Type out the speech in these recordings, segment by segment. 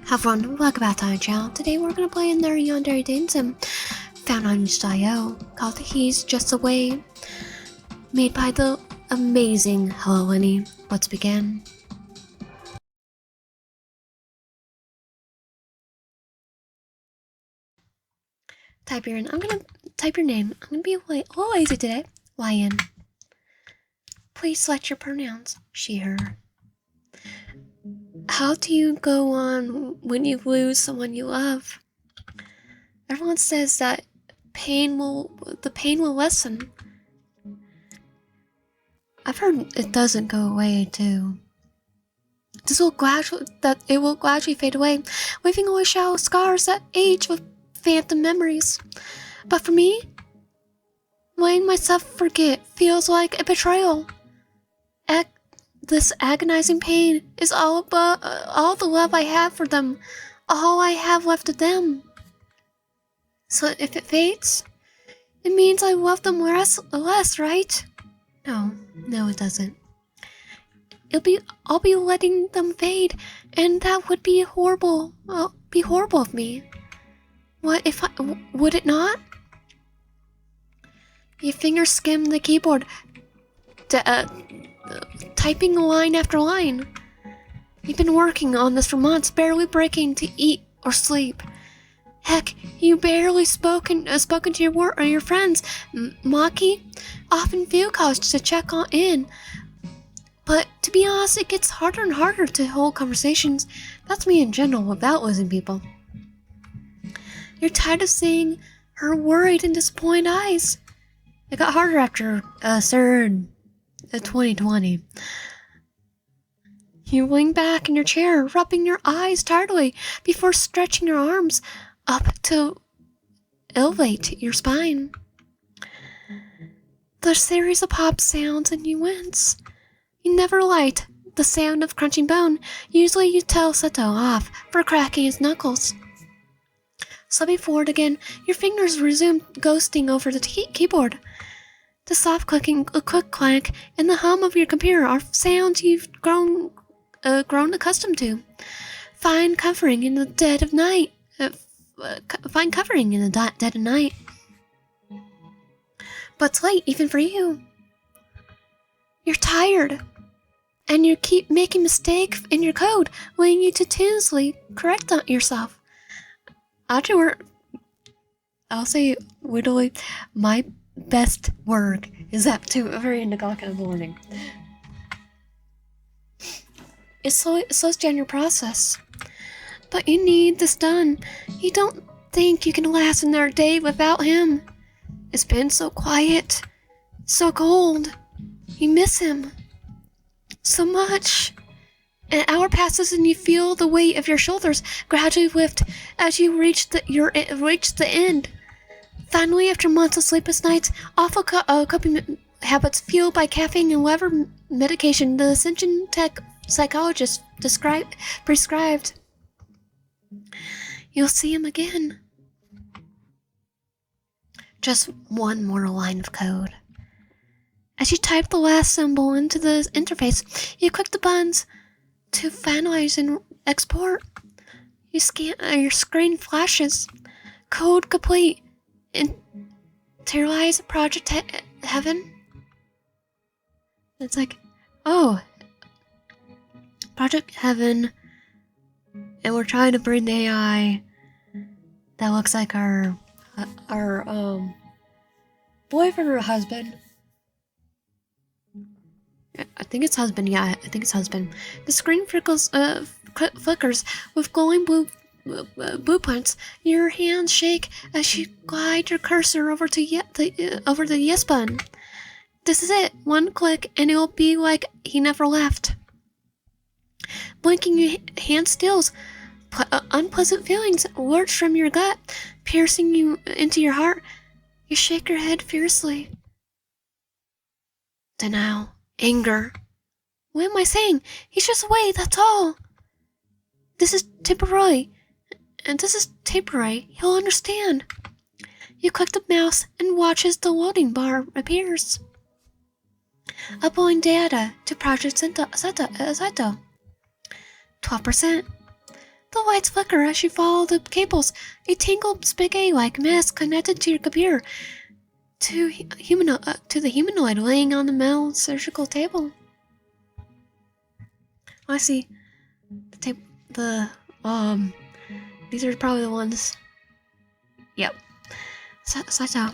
Have fun, welcome back to my channel. Today we're gonna play in their Yandere sim found on itch.io called He's Just Away, made by the amazing Hello Winnie. Let's begin. I'm gonna type your name. I'm gonna be a little lazy today. Lion. Please select your pronouns. She, her. How do you go on when you lose someone you love? Everyone says that the pain will lessen. I've heard it doesn't go away too. It will gradually fade away, leaving only shallow scars that age with phantom memories. But for me, letting myself forget feels like a betrayal. This agonizing pain is all the love I have for them, all I have left of them. So if it fades, it means I love them less, right? No, it doesn't. I'll be letting them fade, and that would be horrible. Be horrible of me. Would it not? Your fingers skim the keyboard, typing line after line. You've been working on this for months, barely breaking to eat or sleep. Heck, you barely spoken to your friends. Maki often field calls to check in. But to be honest, it gets harder and harder to hold conversations. That's me in general without losing people. You're tired of seeing her worried and disappointed eyes. It got harder after third 2020. You lean back in your chair, rubbing your eyes tiredly before stretching your arms up to elevate your spine. The series of pop sounds and you wince. You never liked the sound of crunching bone. Usually you tell Seto off for cracking his knuckles. Slipping forward again, your fingers resume ghosting over the keyboard. The soft clicking, a quick clank, and the hum of your computer are sounds you've grown accustomed to. Find covering in the dead of night. But it's late even for you. You're tired, and you keep making mistakes in your code, leading you to continuously correct yourself. I'll say literally, my best work is up to a very end o'clock in the morning. It slows down your process. But you need this done. You don't think you can last another day without him. It's been so quiet, so cold. You miss him so much. An hour passes and you feel the weight of your shoulders gradually lift as you reach the end. Finally, after months of sleepless nights, awful coping habits fueled by caffeine and whatever medication the Ascension Tech psychologist prescribed, you'll see him again. Just one more line of code. As you type the last symbol into the interface, you click the buttons to finalize and export. You scan, your screen flashes. Code complete. Interiorize Project Heaven. It's like, oh, Project Heaven, and we're trying to bring the AI that looks like our boyfriend or husband. I think it's husband. Yeah, I think it's husband. The screen flickers with glowing blue points. Your hands shake as you glide your cursor over the yes button. This is it. One click and it'll be like he never left. Blinking your hand stills. Unpleasant feelings lurch from your gut, piercing you into your heart. You shake your head fiercely. Denial. Anger. What am I saying? He's just away, that's all. This is temporary. He'll understand. You click the mouse and watch as the loading bar appears. Uploading data to Project Saito. 12%. The lights flicker as you follow the cables. A tangled spaghetti-like mess connected to your computer to the humanoid laying on the metal surgical table. I see. These are probably the ones. Yep. Saito.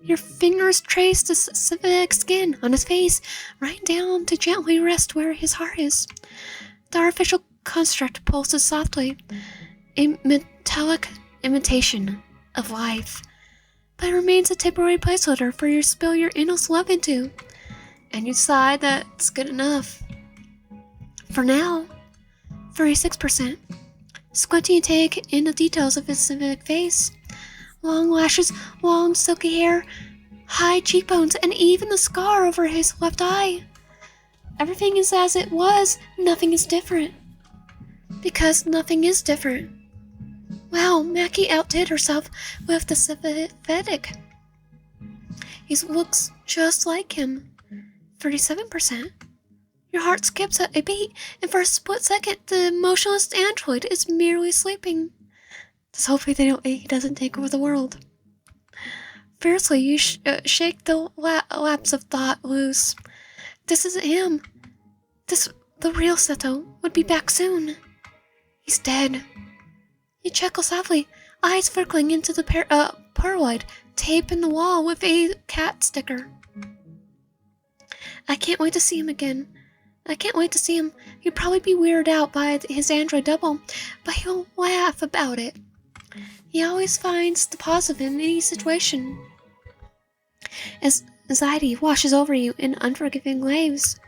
Your fingers trace the civic skin on his face, right down to gently rest where his heart is. The artificial construct pulses softly, a metallic imitation of life, but it remains a temporary placeholder for you to spill your endless love into. And you decide that's good enough. For now, 36%. Squinting you take in the details of his civic face. Long lashes, long silky hair, high cheekbones, and even the scar over his left eye. Everything is as it was, nothing is different. Because nothing is different. Wow, Mackie outdid herself with the synthetic. He looks just like him. 37%. Your heart skips a beat, and for a split second, the motionless android is merely sleeping. Just hopefully he doesn't take over the world. Fiercely, you shake the lapse of thought loose. This isn't him. The real Seto would be back soon. He's dead. You chuckle softly, eyes flickering into the Polaroid tape in the wall with a cat sticker. I can't wait to see him again. I can't wait to see him. He'd probably be weirded out by his android double, but he'll laugh about it. He always finds the positive in any situation. As anxiety washes over you in unforgiving waves.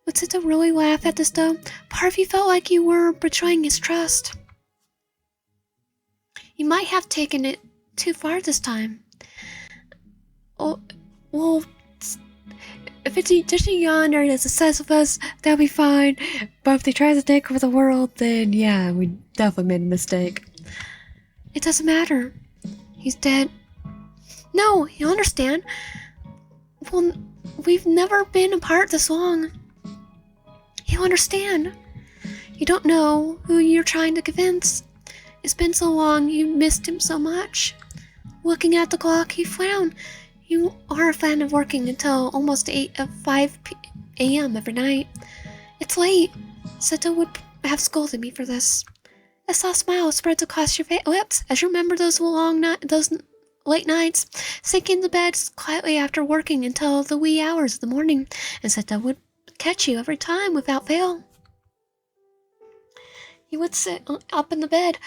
Would Sita really laugh at this though? Part of you felt like you were betraying his trust. You might have taken it too far this time. Oh, well, if it's just a Yandere that's obsessed with us, that'll be fine. But if they try to take over the world, then yeah, we definitely made a mistake. It doesn't matter. He's dead. No, you understand. Well, we've never been apart this long. You understand. You don't know who you're trying to convince. It's been so long, you missed him so much. Looking at the clock, he frowned. You are a fan of working until almost 5 a.m. every night. It's late. Seto would have scolded me for this. A soft smile spreads across your lips as you remember those late nights, sinking into bed quietly after working until the wee hours of the morning, and Seto would catch you every time without fail. He would sit up in the bed,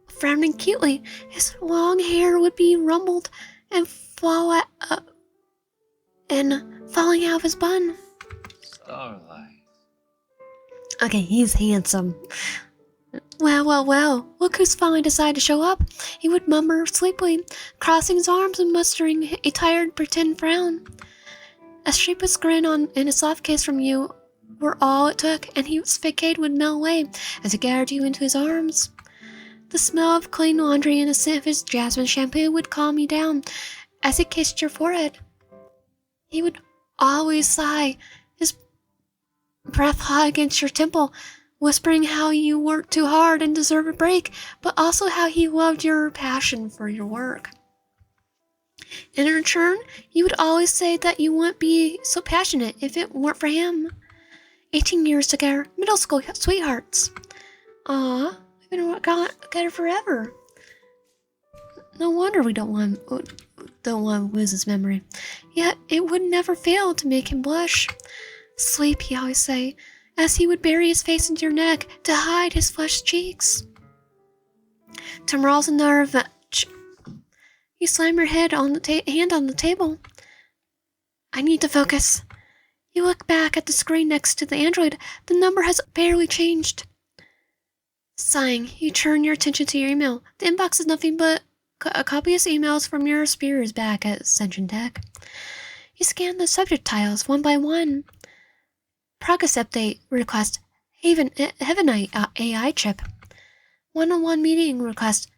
frowning cutely. His long hair would be rumpled and falling out of his bun. Starlight. Okay, he's handsome. Well, look who's finally decided to show up. He would murmur sleepily, crossing his arms and mustering a tired pretend frown. A shapeless grin and a soft kiss from you were all it took, and his facade would melt away as he gathered you into his arms. The smell of clean laundry and the scent of his jasmine shampoo would calm you down as he kissed your forehead. He would always sigh, his breath hot against your temple, whispering how you worked too hard and deserve a break, but also how he loved your passion for your work. In return, you would always say that you wouldn't be so passionate if it weren't for him. 18 years together, middle school sweethearts. Aw, we've been together forever. No wonder we don't want to lose his memory. Yet it would never fail to make him blush. Sleep, he always say, as he would bury his face into your neck to hide his flushed cheeks. Tomorrow's another revenge. You slam your head on the hand on the table. I need to focus. You look back at the screen next to the android. The number has barely changed. Sighing, you turn your attention to your email. The inbox is nothing but copious emails from your superiors back at Ascension Tech. You scan the subject tiles one by one. Progress update request. Heavenite AI chip. One-on-one meeting request.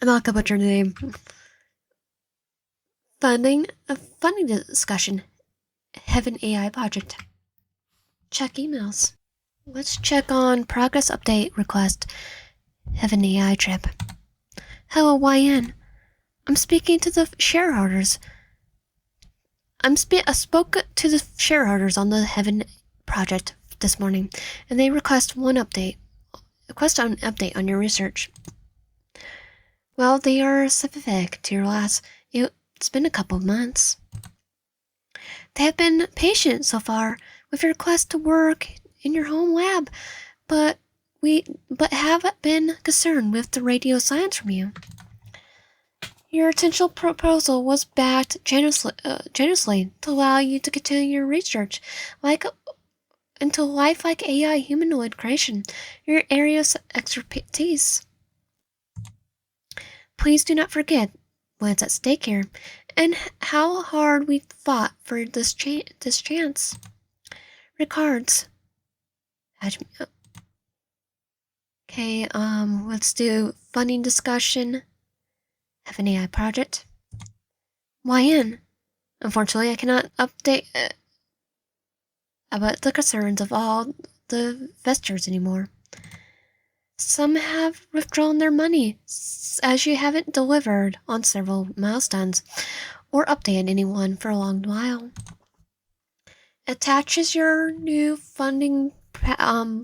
I'm not gonna butcher the name. Funding discussion. Heaven AI project. check emails. Let's check on progress update request. Heaven AI trip. Hello, YN. I'm speaking to the shareholders. I spoke to the shareholders on the Heaven project this morning, and they request an update on your research. Well, they are sympathetic to your loss. It's been a couple of months. They have been patient so far with your request to work in your home lab, but have been concerned with the radio science from you. Your potential proposal was backed generously to allow you to continue your research into lifelike AI humanoid creation, your area of expertise. Please do not forget what's at stake here, and how hard we fought for this chance. Regards. Okay, let's do funding discussion. Have an AI project. YN. Unfortunately, I cannot update about the concerns of all the investors anymore. Some have withdrawn their money, as you haven't delivered on several milestones, or updated anyone for a long while. Attaches your new funding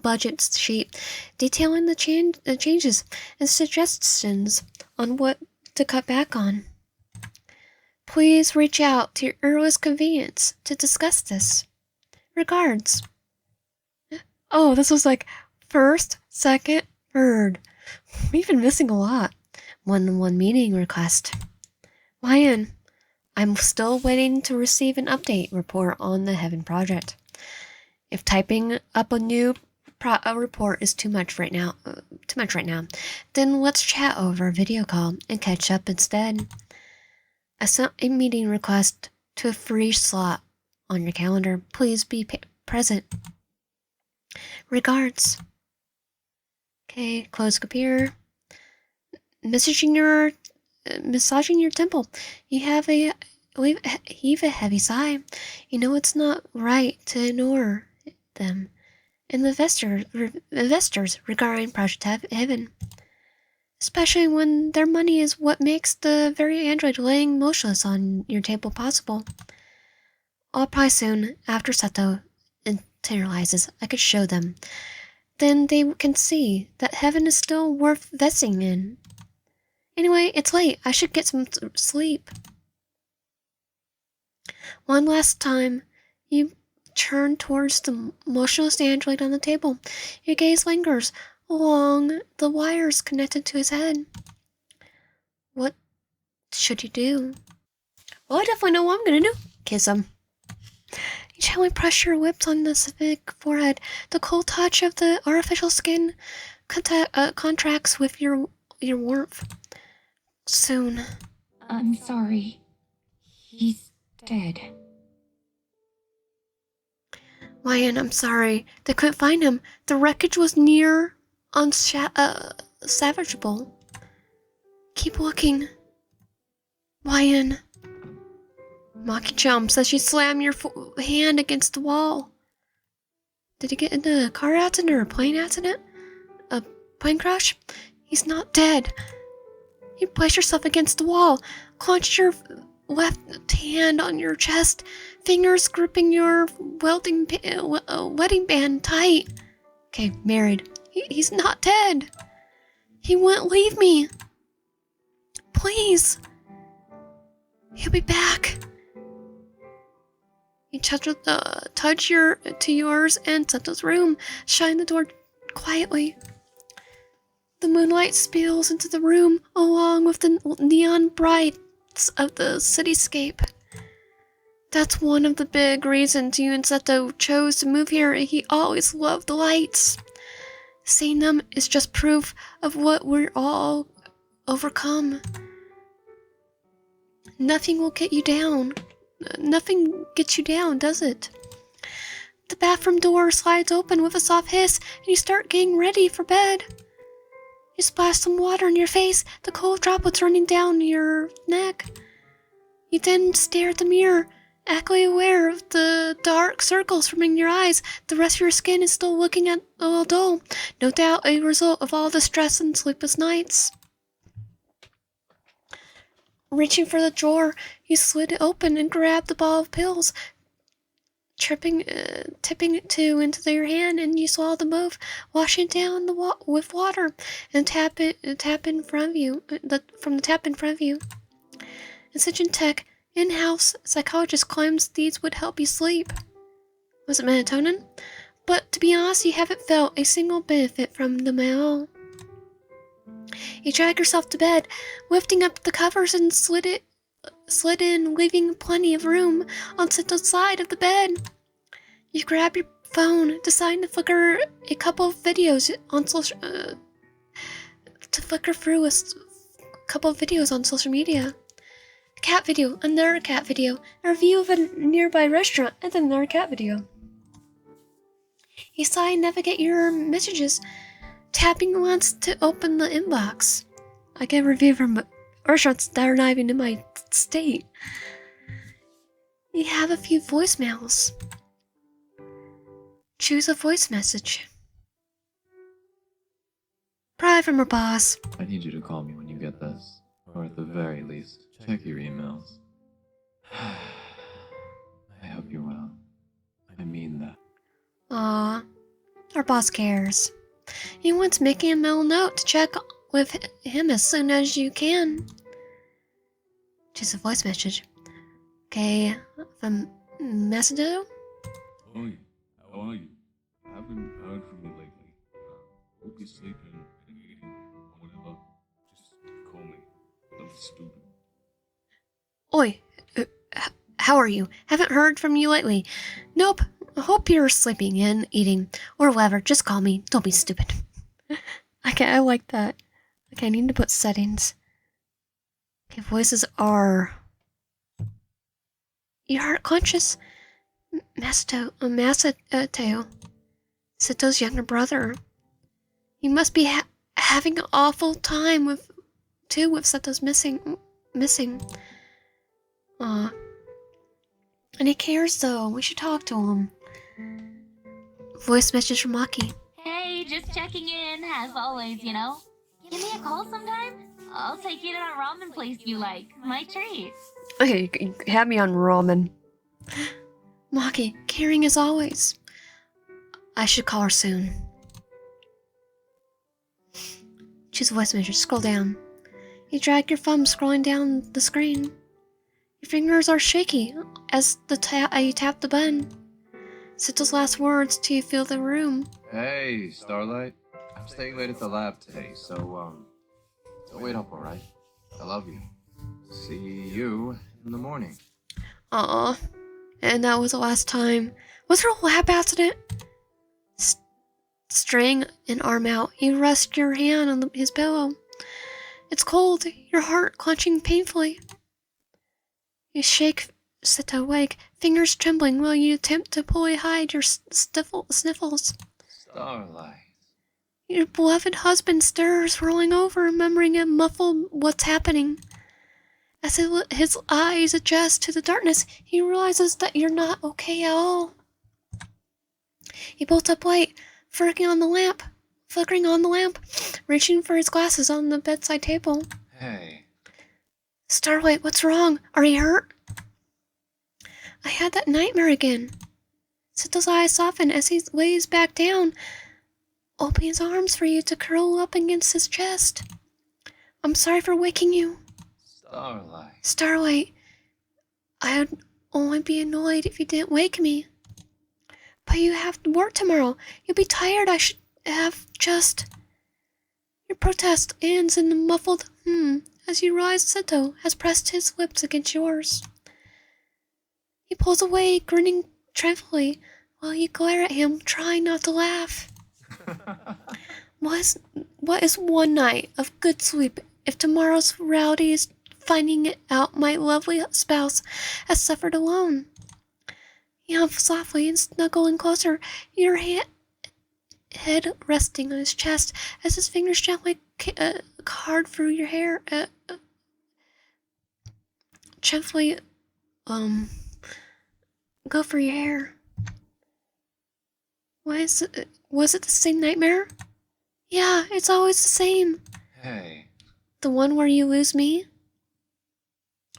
budget sheet detailing the changes and suggestions on what to cut back on. Please reach out to your earliest convenience to discuss this. Regards. Oh, this was like first, second, third. We've been missing a lot. One-on-one meeting request. YN. I'm still waiting to receive an update report on the Heaven project. If typing up a new report is too much right now, then let's chat over a video call and catch up instead. I sent a meeting request to a free slot on your calendar. Please be present. Regards. Okay, close computer. Massaging your temple. You have a heavy sigh. You know it's not right to ignore them. And the investors regarding Project Heaven. Especially when their money is what makes the very android laying motionless on your table possible. I'll probably soon, after Sato internalizes, I could show them. Then they can see that Heaven is still worth investing in. Anyway, it's late. I should get some sleep. One last time, you turn towards the motionless android on the table. Your gaze lingers along the wires connected to his head. What should you do? Well, I definitely know what I'm gonna do. Kiss him. You gently press your lips on the civic forehead. The cold touch of the artificial skin contracts with your warmth. Soon. I'm sorry. He's dead. YN, I'm sorry. They couldn't find him. The wreckage was near unsavageable. Keep looking. YN. Maki jumps as you slam your hand against the wall. Did he get into a car accident or a plane accident? A plane crash? He's not dead. You place yourself against the wall, clench your left hand on your chest, fingers gripping your wedding band tight. Okay, married. He's not dead. He won't leave me. Please. He'll be back. You touch yours and Sato's room, shine the door quietly. The moonlight spills into the room along with the neon brights of the cityscape. That's one of the big reasons you and Sato chose to move here. He always loved the lights. Seeing them is just proof of what we're all overcome. Nothing will get you down. Nothing gets you down, does it? The bathroom door slides open with a soft hiss, and you start getting ready for bed. You splash some water on your face, the cold droplets running down your neck. You then stare at the mirror acutely aware of the dark circles forming your eyes. The rest of your skin is still looking at a little dull. No doubt a result of all the stress and sleepless nights. Reaching for the drawer, you slid it open and grabbed the ball of pills, tipping it into your hand, and you swallowed them both, washing it down with water, and tap in front of you, from the tap in front of you. Incision Tech, in-house psychologist, claims these would help you sleep. Was it melatonin? But to be honest, you haven't felt a single benefit from them at all. You drag yourself to bed, lifting up the covers and slid in, leaving plenty of room on the side of the bed. You grab your phone, deciding to flicker a couple of videos on social media. A cat video, another cat video, a review of a nearby restaurant, and then another cat video. You sigh and navigate your messages, tapping once to open the inbox. I get a review from restaurants that are not even in my state. You have a few voicemails. Choose a voice message. Probably from her boss. I need you to call me when you get this. Or at the very least, check your emails. I hope you're well. I mean that. Aw, our boss cares. He wants making a mental note to check with him as soon as you can. Choose a voice message. Okay, from Macedo? Oi, how are you? I haven't heard from you lately. Hope you're sleeping and eating, whatever. Just call me. Don't be stupid. Oi, how are you? Haven't heard from you lately. Nope, I hope you're sleeping and eating, or whatever. Just call me. Don't be stupid. I like that. Okay, I need to put settings. Okay, voices are... Your heart conscious. Masato, Sato's younger brother. You must be having an awful time with Sato's missing. Aw. And he cares though. We should talk to him. Voice message from Maki. Hey, just checking in, as always, you know? Give me a call sometime. I'll take you to a ramen place you like. My treat. Okay, you have me on ramen. Maki, caring as always. I should call her soon. Choose a voice message. Scroll down. You drag your thumb, scrolling down the screen. Your fingers are shaky as you tap the button. Sito's last words till you fill the room. Hey, Starlight. I'm staying late at the lab today, so, don't wait up, alright? I love you. See you in the morning. Aw. And that was the last time. Was there a lab accident? Straying an arm out, you rest your hand on his pillow. It's cold, your heart clenching painfully. You shake Sito awake, fingers trembling while you attempt to fully hide your sniffles. Starlight. Your beloved husband stirs, rolling over, remembering a muffled what's happening. As his eyes adjust to the darkness, he realizes that you're not okay at all. He bolts up late, flickering on the lamp, reaching for his glasses on the bedside table. Hey. Starlight, what's wrong? Are you hurt? I had that nightmare again. Sito's eyes soften as he lays back down, opening his arms for you to curl up against his chest. I'm sorry for waking you. Starlight, I'd only be annoyed if you didn't wake me. But you have to work tomorrow. You'll be tired. I should have just... Your protest ends in a muffled as you realize Sito has pressed his lips against yours. He pulls away, grinning tranquilly, while you glare at him, trying not to laugh. What is one night of good sleep if tomorrow's reality is finding out my lovely spouse has suffered alone? You hum softly and snuggling closer, your head resting on his chest as his fingers gently card through your hair. Gently, go for your hair. Was it the same nightmare? Yeah, it's always the same. Hey. The one where you lose me?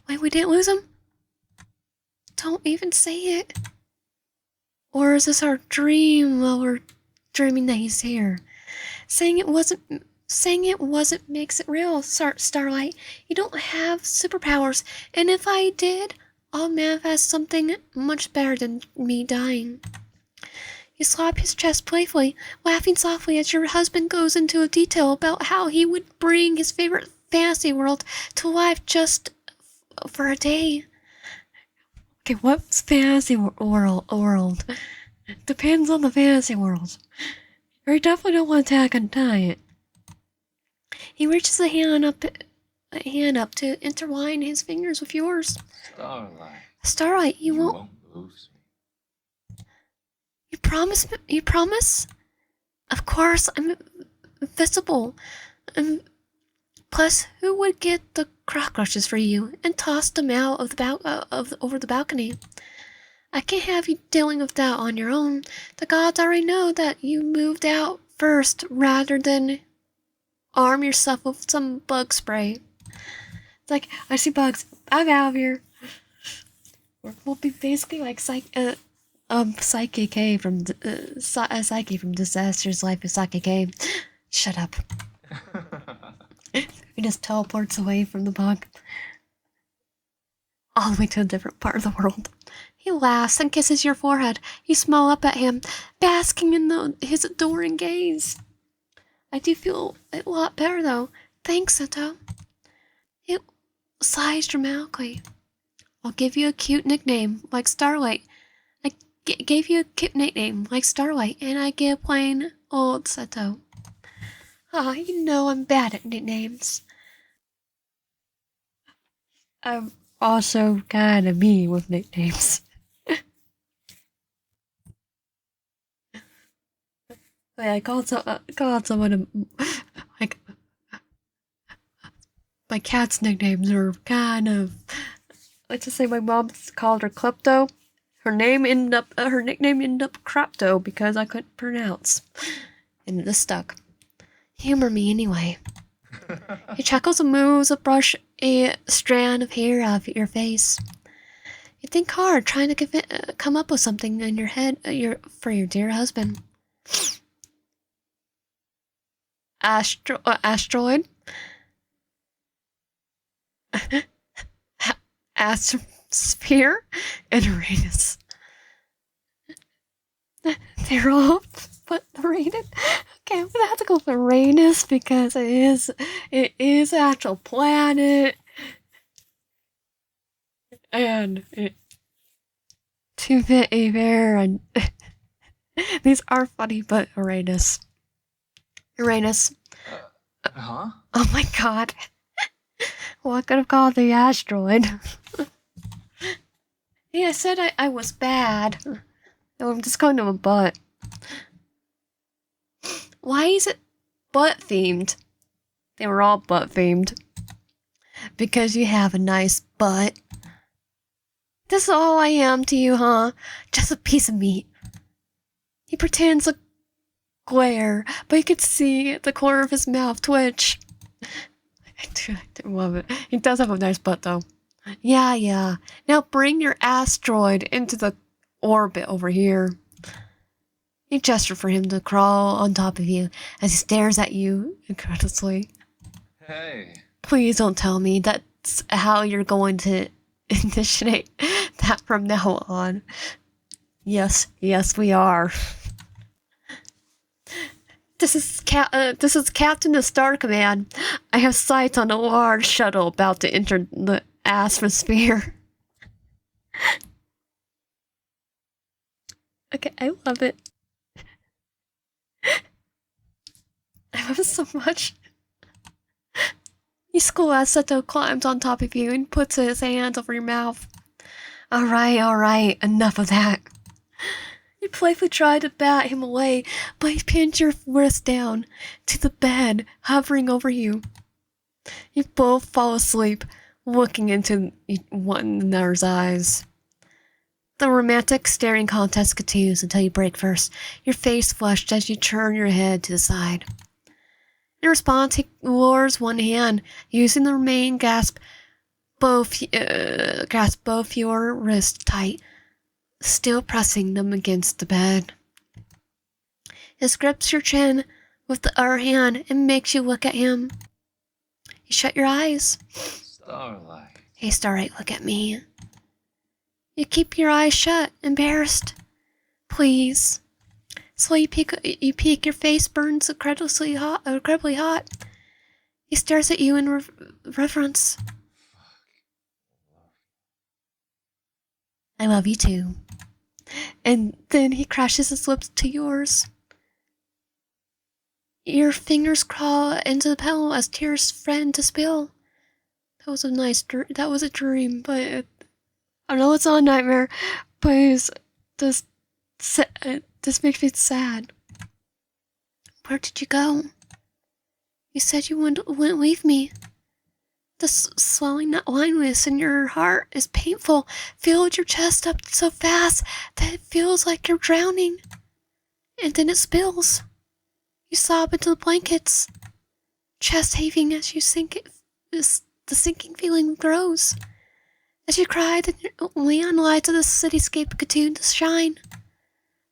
Wait, we didn't lose him? Don't even say it. Or is this our dream while we're dreaming that he's here? Saying it wasn't makes it real, Starlight. You don't have superpowers, and if I did, I'll manifest something much better than me dying. You slap his chest playfully, laughing softly as your husband goes into a detail about how he would bring his favorite fantasy world to life just for a day. Okay, what's fantasy world? Depends on the fantasy world. You definitely don't want to attack on diet. He reaches a hand up to intertwine his fingers with yours. Starlight, you won't lose me. You promise? Of course, I'm invisible. Plus, who would get the cockroaches for you and toss them out of over the balcony? I can't have you dealing with that on your own. The gods already know that you moved out first rather than arm yourself with some bug spray. It's like, I see bugs. I'm out of here. We'll be basically like Psyche K from Psyche from Disaster's Life of Psyche K. Shut up. He just teleports away from the bug. All the way to a different part of the world. He laughs and kisses your forehead. You smile up at him, basking in his adoring gaze. I do feel a lot better, though. Thanks, Seto. It sighs dramatically. I'll give you a cute nickname, like Starlight. I gave you a cute nickname, like Starlight, and I get plain old Seto. Ah, you know I'm bad at nicknames. I'm also kinda mean with nicknames. I called someone like my cat's nicknames are kind of. Let's just say my mom called her Klepto. Her nickname ended up Crapto because I couldn't pronounce, and this stuck. Humor me anyway. He chuckles and moves to brush a strand of hair out of your face. You think hard, trying to come up with something in your head for your dear husband. Asteroid? Astrosphere? And Uranus. They're all but rated. Okay, I'm gonna have to go for Uranus because it is an actual planet. And to fit a bear and these are funny, but Uranus. Huh? Oh my god. Well, I could have called the asteroid. Yeah, I said I was bad. No, I'm just calling him a butt. Why is it butt themed? They were all butt themed. Because you have a nice butt. This is all I am to you, huh? Just a piece of meat. He pretends to glare, but you could see the corner of his mouth twitch. I do love it. He does have a nice butt, though. Yeah. Now bring your asteroid into the orbit over here. You gesture for him to crawl on top of you as he stares at you incredulously. Hey. Please don't tell me that's how you're going to initiate that from now on. Yes, we are. This is Captain of Star Command. I have sight on a large shuttle about to enter the atmosphere. Okay, I love it. I love it so much. School as Seto climbs on top of you and puts his hands over your mouth. Alright, enough of that. You playfully try to bat him away, but he pins your wrist down to the bed, hovering over you. You both fall asleep, looking into one another's eyes. The romantic staring contest continues until you break first, your face flushed as you turn your head to the side. In response, he lowers one hand, using the remaining grasp both your wrists tight, still pressing them against the bed. He grips your chin with the other hand and makes you look at him. You shut your eyes. Starlight. Hey, Starlight, look at me. You keep your eyes shut, embarrassed. Please. So you peek, your face burns incredibly hot. He stares at you in reverence. I love you too. And then he crashes his lips to yours. Your fingers crawl into the pillow as tears threaten to spill. That was a dream, but I know it's not a nightmare, but this makes me sad. Where did you go? You said you wouldn't leave me. The swelling blindness in your heart is painful. Filled your chest up so fast that it feels like you're drowning. And then it spills. You sob into the blankets, chest heaving as you sink. The sinking feeling grows. As you cry, the neon lights of the cityscape continue to shine.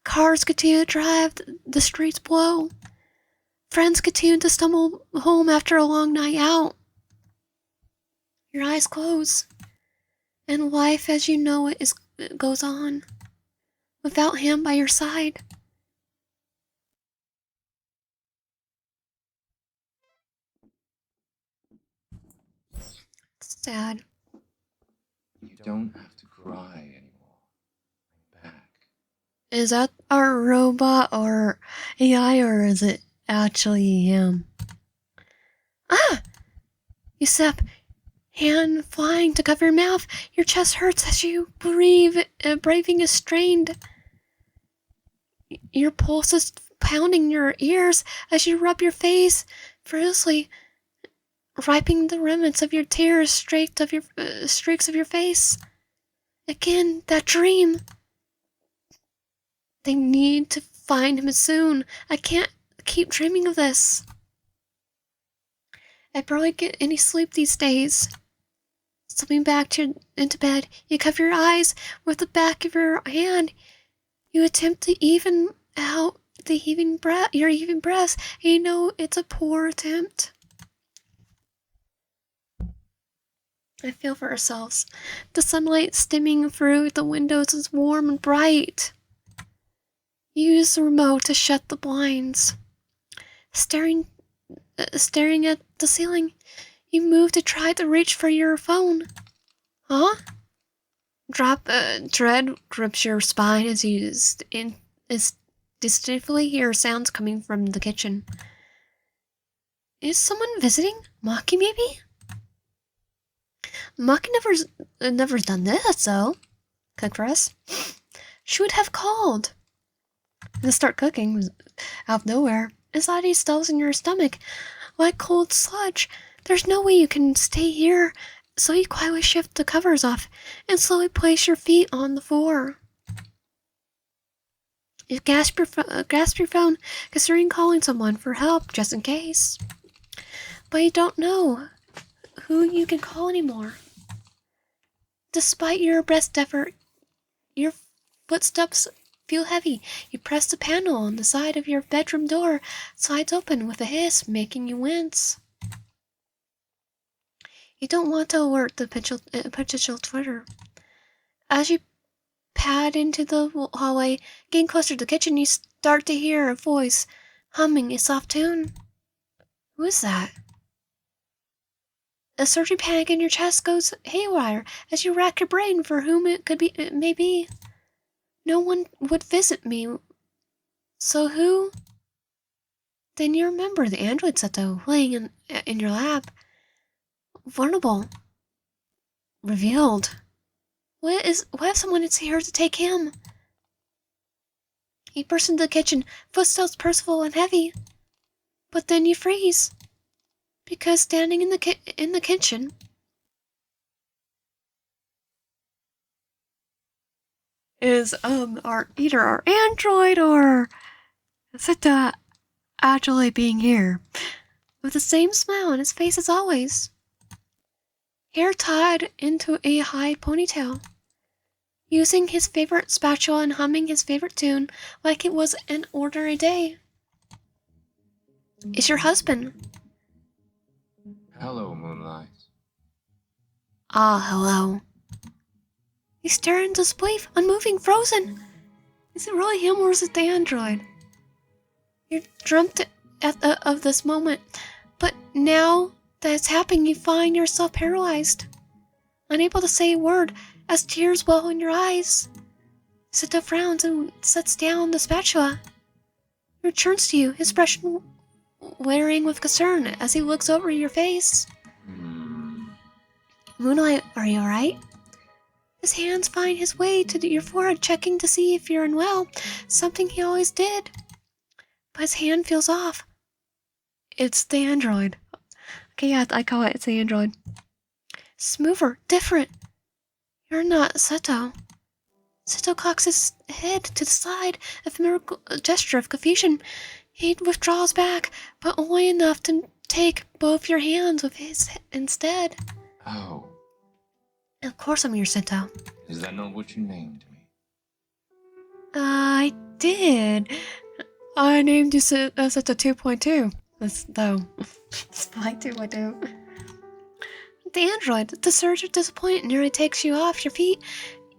Cars continue to drive the streets below. Friends continue to stumble home after a long night out. Your eyes close, and life as you know it goes on, without him by your side. It's sad. You don't have to cry anymore. I'm back. Is that our robot or AI, or is it actually him? Ah! You step, hand flying to cover your mouth. Your chest hurts as you breathe. Breathing is strained. Your pulse is pounding your ears as you rub your face furiously, wiping the remnants of your tears streaks of your face. Again, that dream. They need to find him soon. I can't keep dreaming of this. I barely get any sleep these days. Slipping back into bed, you cover your eyes with the back of your hand. You attempt to even out your heaving breaths, and you know it's a poor attempt. I feel for ourselves. The sunlight streaming through the windows is warm and bright. You use the remote to shut the blinds. Staring at the ceiling, you move to try to reach for your phone. Huh? Dread grips your spine as you distinctly hear sounds coming from the kitchen. Is someone visiting? Maki, maybe? Maki never done this, though. Cook for us? She would have called. And start cooking was out of nowhere. Anxiety stalls in your stomach like cold sludge. There's no way you can stay here, so you quietly shift the covers off and slowly place your feet on the floor. You grasp your phone, considering calling someone for help just in case. But you don't know who you can call anymore. Despite your best effort, your footsteps feel heavy. You press the panel on the side of your bedroom door, slides open with a hiss, making you wince. You don't want to alert the potential Twitter. As you pad into the hallway, getting closer to the kitchen, you start to hear a voice humming a soft tune. Who is that? A surging panic in your chest goes haywire as you rack your brain for whom it may be. No one would visit me. So who? Then you remember the android Seto laying in your lap. Vulnerable. Revealed. What if someone is here to take him? You burst into the kitchen, footsteps purposeful and heavy. But then you freeze. Because standing in the kitchen is our either our android or Sita actually being here, with the same smile on his face as always. Hair tied into a high ponytail, using his favorite spatula and humming his favorite tune like it was an ordinary day. Is your husband. Hello, Moonlight. Ah, hello. You stare in disbelief, unmoving, frozen. Is it really him or is it the android? You dreamt of this moment, but now that it's happening, you find yourself paralyzed, unable to say a word as tears well in your eyes. Sita frowns and sets down the spatula. He returns to you, his expression wearing with concern as he looks over your face. Moonlight, are you alright? His hands find his way to your forehead, checking to see if you're unwell, something he always did. But his hand feels off. It's the android. Okay, yeah, I call it's the android. Smoother, different. You're not Seto. Seto cocks his head to the side, a familiar gesture of confusion. He withdraws back, but only enough to take both your hands with his instead. Oh. Of course I'm your Seto. Is that not what you named me? I did. I named you Seto 2.2. Though. Spy 2.2. The android, the surge of disappointment nearly takes you off your feet.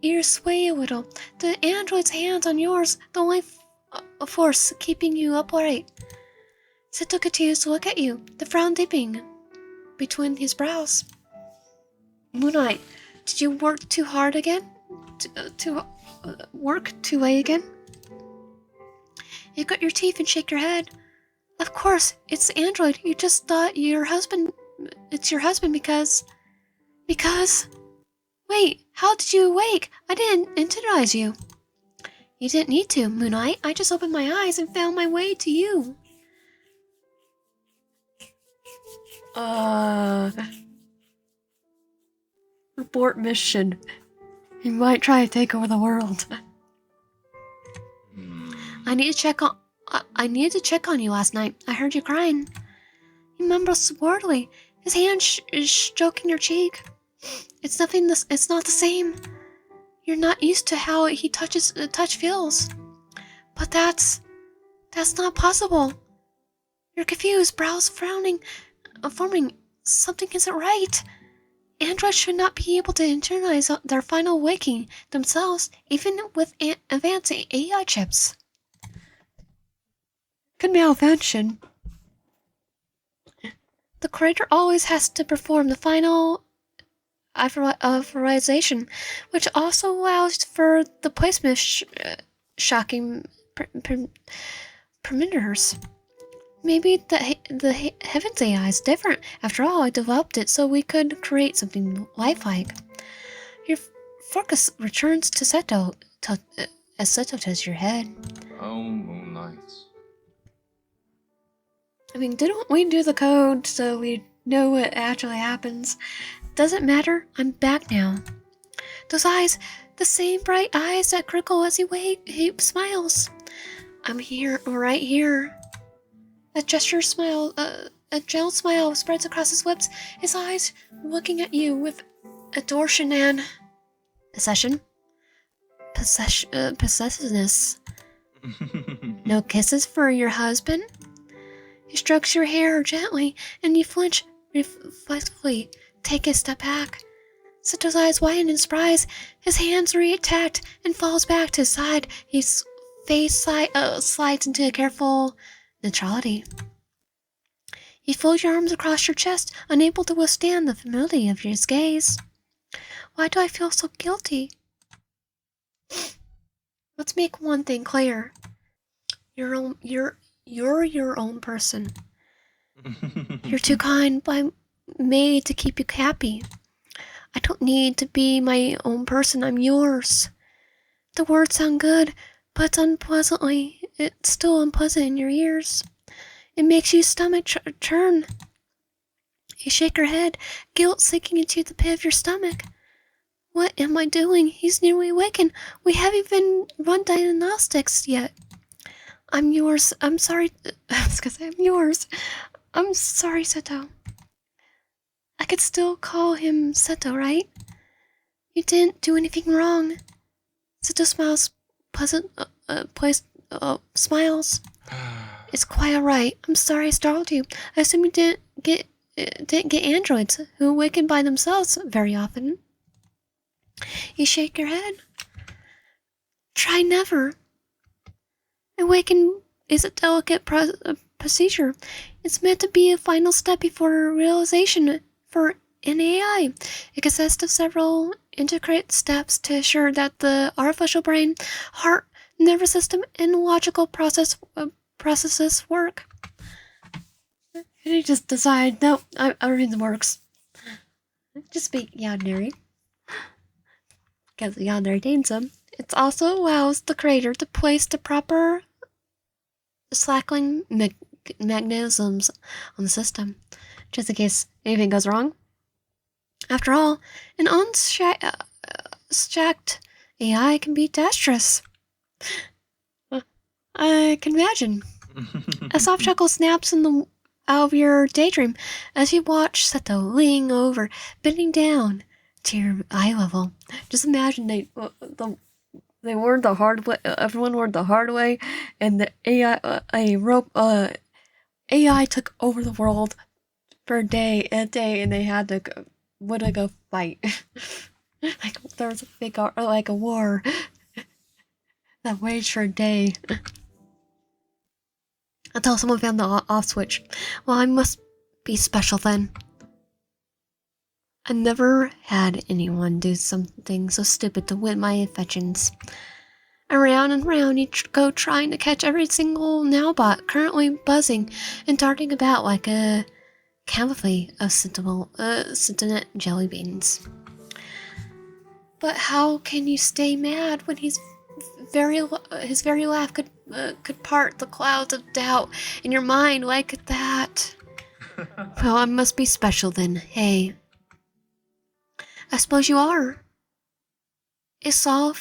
Ears sway a little. The android's hands on yours, the only force keeping you upright. Seto continues to look at you, the frown dipping between his brows. Moonlight, did you work too hard again? Work too late again? You cut your teeth and shake your head. Of course, it's the android. You just thought it's your husband because... Wait, how did you awake? I didn't internalize you. You didn't need to, Moonlight. I just opened my eyes and found my way to you. Report mission. He might try to take over the world. I needed to check on you last night. I heard you crying. He mumbles wordly, his hand stroking your cheek. It's not the same. You're not used to how he touch feels. But that's not possible. You're confused, brows frowning, forming. Something isn't right. Androids should not be able to internalize their final waking themselves, even with advanced AI chips. Good malfunction. The creator always has to perform the final authorization, which also allows for the placement shocking parameters. Maybe the Heaven's AI is different. After all, I developed it so we could create something lifelike. Your focus returns to Seto as Seto touches your head. Oh, Moonlight. I mean, didn't we do the code so we know what actually happens? Doesn't matter, I'm back now. Those eyes, the same bright eyes that crinkle as he smiles. I'm here, right here. A gentle smile spreads across his lips, his eyes looking at you with adoration and possessiveness. No kisses for your husband? He strokes your hair gently, and you flinch reflexively, take a step back. Seto's eyes widen in surprise, his hands reattack and falls back to his side. His face slides into a careful neutrality. You fold your arms across your chest, unable to withstand the familiarity of his gaze. Why do I feel so guilty? Let's make one thing clear. You're your own person. You're too kind, but I'm made to keep you happy. I don't need to be my own person, I'm yours. The words sound good, but it's still unpleasant in your ears. It makes your stomach churn. You shake your head, guilt sinking into the pit of your stomach. What am I doing? He's nearly awakened. We haven't even run diagnostics yet. I'm yours. I'm sorry. I was gonna say I'm yours. I'm sorry, Seto. I could still call him Seto, right? You didn't do anything wrong. Seto smiles, pleasant, smiles. It's quite alright. I'm sorry I startled you. I assume you didn't get androids who awaken by themselves very often. You shake your head. Try never. Awaken is a delicate procedure. It's meant to be a final step before realization for an AI. It consists of several intricate steps to ensure that the artificial brain, heart, nervous system, and logical processes work. And he just decided, nope, everything works. Just speak Yandere. Because Yandere names him. It also allows the creator to place the proper slackling mechanisms on the system, just in case anything goes wrong. After all, an unstacked AI can be disastrous. I can imagine. A soft chuckle snaps out of your daydream as you watch Seto leaning over, bending down to your eye level. Just imagine they learned the hard way. Everyone learned the hard way, and the AI took over the world for a day, and they had to go fight. Like there was a war that waged for a day until someone found the off switch. Well, I must be special then. I never had anyone do something so stupid to win my affections. Around and round you go trying to catch every single Nowbot currently buzzing and darting about like a cavalcade of sentient jelly beans. But how can you stay mad when his very laugh could part the clouds of doubt in your mind like that? Well, I must be special then. Hey, I suppose you are. It saw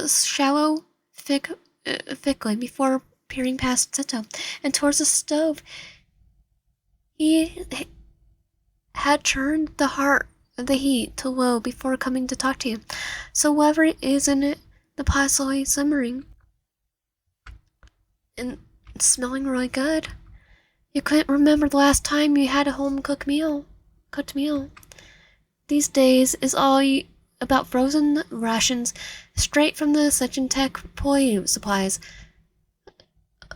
shallow, thickly before peering past Seto and towards the stove. He had turned the heat to low before coming to talk to you. So whatever is in it, the pot's slowly simmering and smelling really good. You couldn't remember the last time you had a home-cooked meal. These days is all about frozen rations straight from the Tech employee supplies.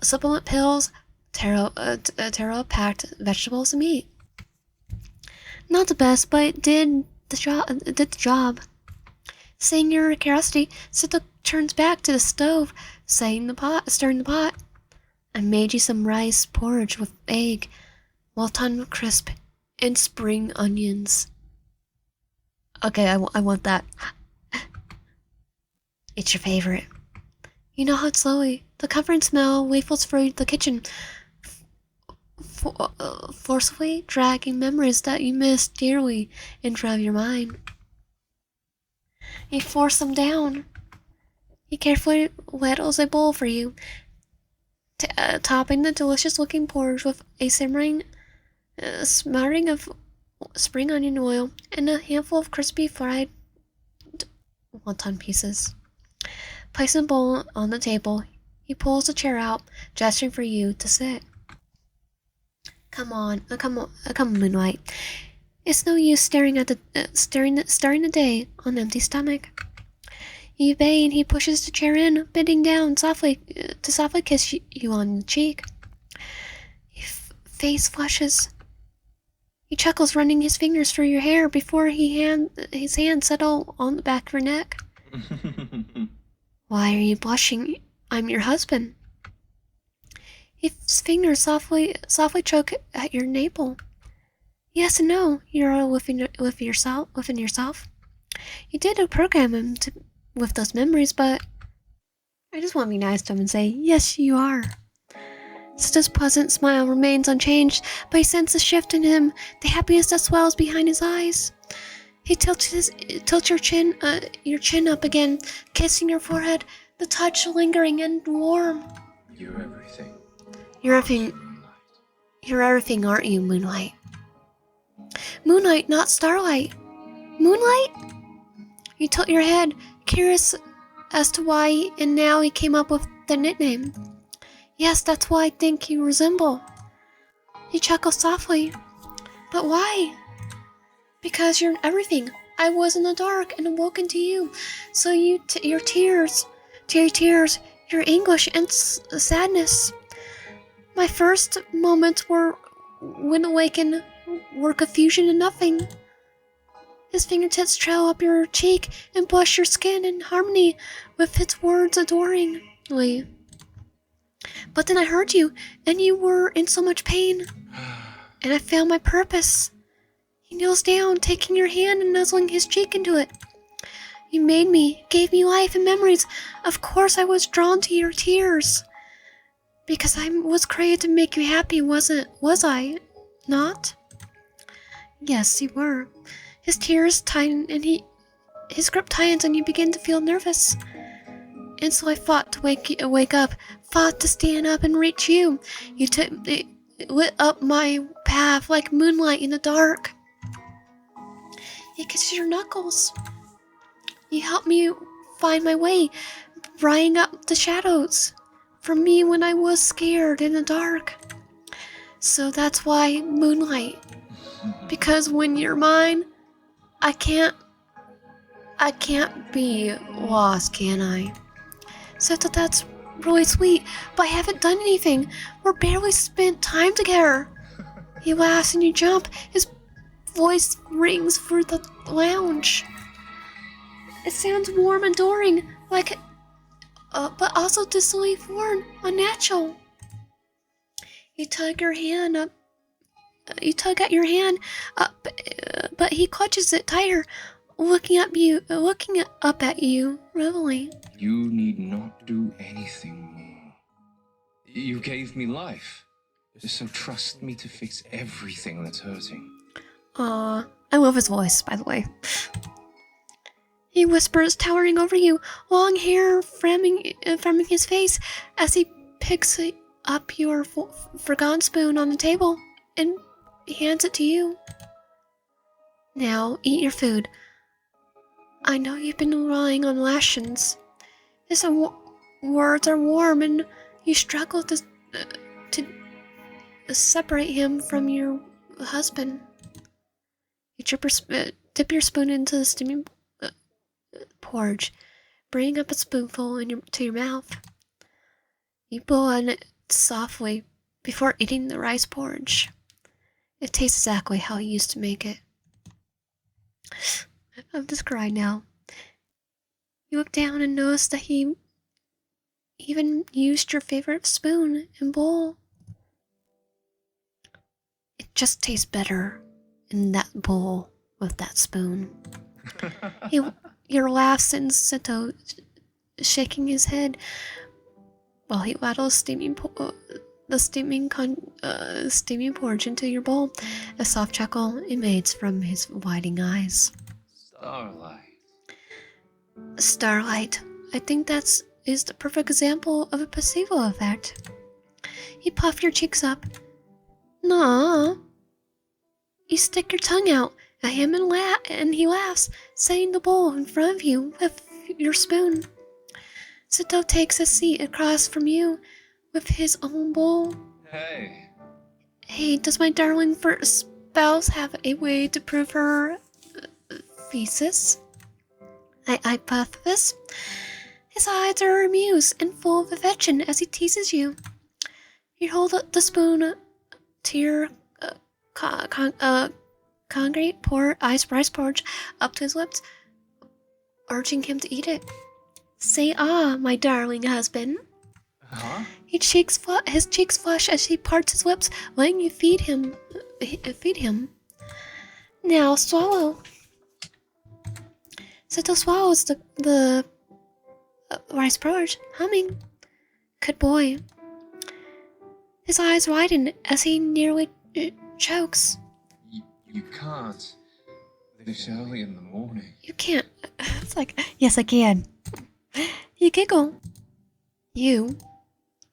Supplement pills, taro-packed vegetables and meat. Not the best, but it did the job. Seeing your curiosity, Seto turns back to the stove, stirring the pot. I made you some rice porridge with egg, well-done crisp, and spring onions. Okay, I want that. It's your favorite. You know how slowly the comforting smell wafles through the kitchen, forcefully dragging memories that you miss dearly into your mind. You force them down. He carefully ladles a bowl for you, topping the delicious-looking porridge with a simmering smattering of spring onion oil and a handful of crispy fried wonton pieces. Placing the bowl on the table, he pulls a chair out, gesturing for you to sit. Come on, Moonlight. It's no use staring at the day on an empty stomach. You obey, and he pushes the chair in, bending down softly to softly kiss you on the cheek. Your face flushes. He chuckles, running his fingers through your hair before his hands settle on the back of your neck. Why are you blushing? I'm your husband. His fingers softly choke at your navel. Yes and no. You're all within yourself. You did program him with those memories, but I just want to be nice to him and say, yes, you are. Seto's pleasant smile remains unchanged, but he senses a shift in him, the happiness that swells behind his eyes. He tilts your chin up again, kissing your forehead, the touch lingering and warm. You're everything. You're everything. You're everything, aren't you, Moonlight? Moonlight, not Starlight. Moonlight? You tilt your head, curious as to why, and now he came up with the nickname. Yes, that's why I think you resemble. He chuckles softly. But why? Because you're everything. I was in the dark and awoken to you. So your tears, your anguish and sadness. My first moments were when awakened were confusion and nothing. His fingertips trail up your cheek and brush your skin in harmony with his words adoringly. But then I heard you, and you were in so much pain. And I found my purpose. He kneels down, taking your hand and nuzzling his cheek into it. You made me, gave me life and memories. Of course I was drawn to your tears. Because I was created to make you happy, was I? Not? Yes, you were. His tears tighten and his grip tightens and you begin to feel nervous. And so I fought to wake up, fought to stand up and reach you. You lit up my path like moonlight in the dark. You kissed your knuckles. You helped me find my way, drying up the shadows from me when I was scared in the dark. So that's why moonlight. Because when you're mine, I can't be lost, can I? So that's really sweet, but I haven't done anything. We're barely spent time together. He laughs and you jump. His voice rings through the lounge. It sounds warm and adoring, like, but also distantly foreign, unnatural. You tug at your hand up, but he clutches it tighter, looking up at you, reveling. You need not do anything more. You gave me life, so trust me to fix everything that's hurting. I love his voice, by the way. He whispers, towering over you, long hair framing his face as he picks up your forgotten spoon on the table and hands it to you. Now, eat your food. I know you've been relying on rations. His words are warm and you struggle to separate him from your husband. You dip your spoon into the steaming porridge, bring up a spoonful to your mouth. You blow on it softly before eating the rice porridge. It tastes exactly how he used to make it. I'm just crying now. You look down and notice that he even used your favorite spoon and bowl. It just tastes better in that bowl with that spoon. Your laugh sends Seto shaking his head while he waddles steaming porridge into your bowl. A soft chuckle emanates from his widening eyes. Starlight. I think is the perfect example of a placebo effect. You puff your cheeks up. Nah. You stick your tongue out at him and he laughs, setting the bowl in front of you with your spoon. Seto takes a seat across from you with his own bowl. Hey, does my darling first spouse have a way to prove her thesis? I puff this. His eyes are amused and full of affection as he teases you. You hold the spoon to your concrete rice porridge up to his lips, urging him to eat it. Say ah, my darling husband. Huh? His cheeks flush as he parts his lips, letting you feed him. Now swallow. Seto swallows the rice porridge, humming. Good boy. His eyes widen as he nearly chokes. You can't. This early in the morning. You can't. It's like, yes, I can. You giggle.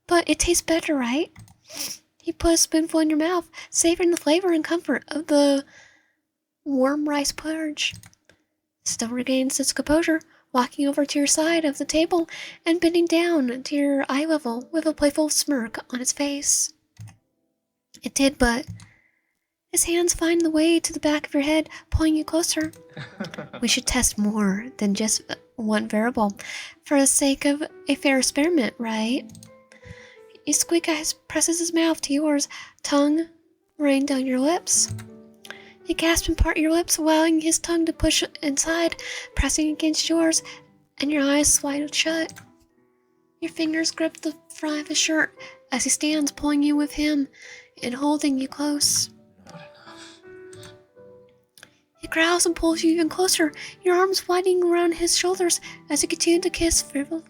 But it tastes better, right? You put a spoonful in your mouth, savoring the flavor and comfort of the warm rice porridge. Still regains its composure, walking over to your side of the table and bending down to your eye level with a playful smirk on its face. It did, but his hands find the way to the back of your head, pulling you closer. We should test more than just one variable, for the sake of a fair experiment, right? You squeak as he presses his mouth to yours, tongue running down your lips. You gasp and part your lips, allowing his tongue to push inside, pressing against yours, and your eyes slide shut. Your fingers grip the front of his shirt as he stands, pulling you with him and holding you close. Not enough. He growls and pulls you even closer, your arms widening around his shoulders as you continue to kiss fervently.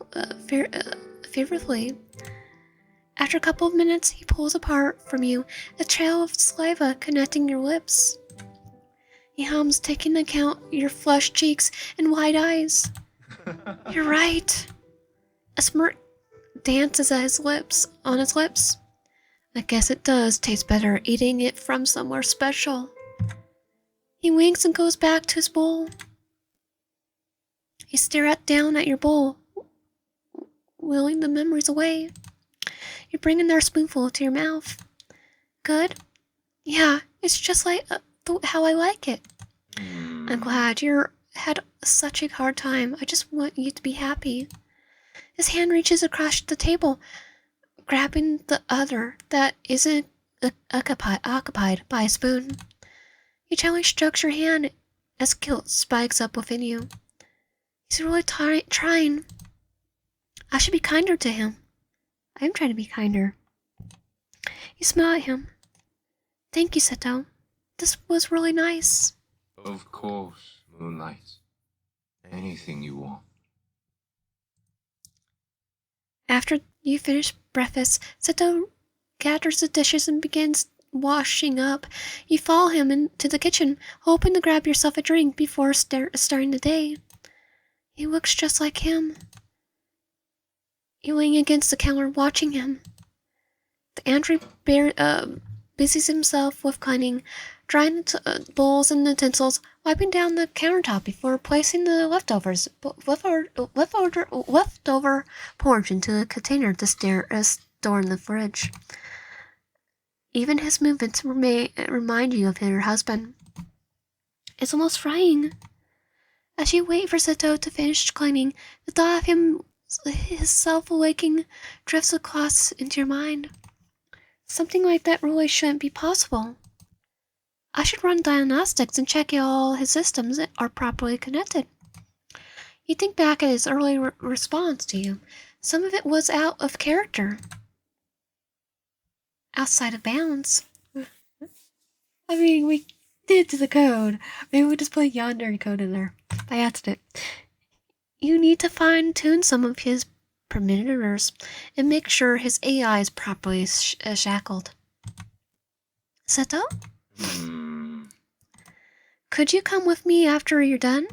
After a couple of minutes, he pulls apart from you, a trail of saliva connecting your lips. He hums, taking into account your flushed cheeks and wide eyes. You're right. A smirk dances at on his lips. I guess it does taste better eating it from somewhere special. He winks and goes back to his bowl. You stare down at your bowl, wheeling the memories away. You bring another spoonful to your mouth. Good? Yeah, it's just like how I like it. I'm glad you had such a hard time. I just want you to be happy. His hand reaches across the table, grabbing the other that isn't occupied by a spoon. He gently strokes your hand as guilt spikes up within you. He's really trying. I should be kinder to him. I am trying to be kinder. You smile at him. Thank you, Seto. This was really nice. Of course, Moonlight. Anything you want. After you finish breakfast, Seto gathers the dishes and begins washing up. You follow him into the kitchen, hoping to grab yourself a drink before starting the day. He looks just like him. You lean against the counter watching him. The android busies himself with cleaning, drying the bowls and utensils, wiping down the countertop before placing the leftover porridge into a container to store in the fridge. Even his movements remind you of your husband. It's almost frightening. As you wait for Seto to finish cleaning, the thought of his self-awakening drifts across into your mind. Something like that really shouldn't be possible. I should run diagnostics and check all his systems are properly connected. You think back at his early response to you. Some of it was out of character. Outside of bounds. I mean, we did to the code. Maybe we just put Yandere code in there by accident. You need to fine-tune some of his parameters and make sure his AI is properly shackled. Seto? Could you come with me after you're done?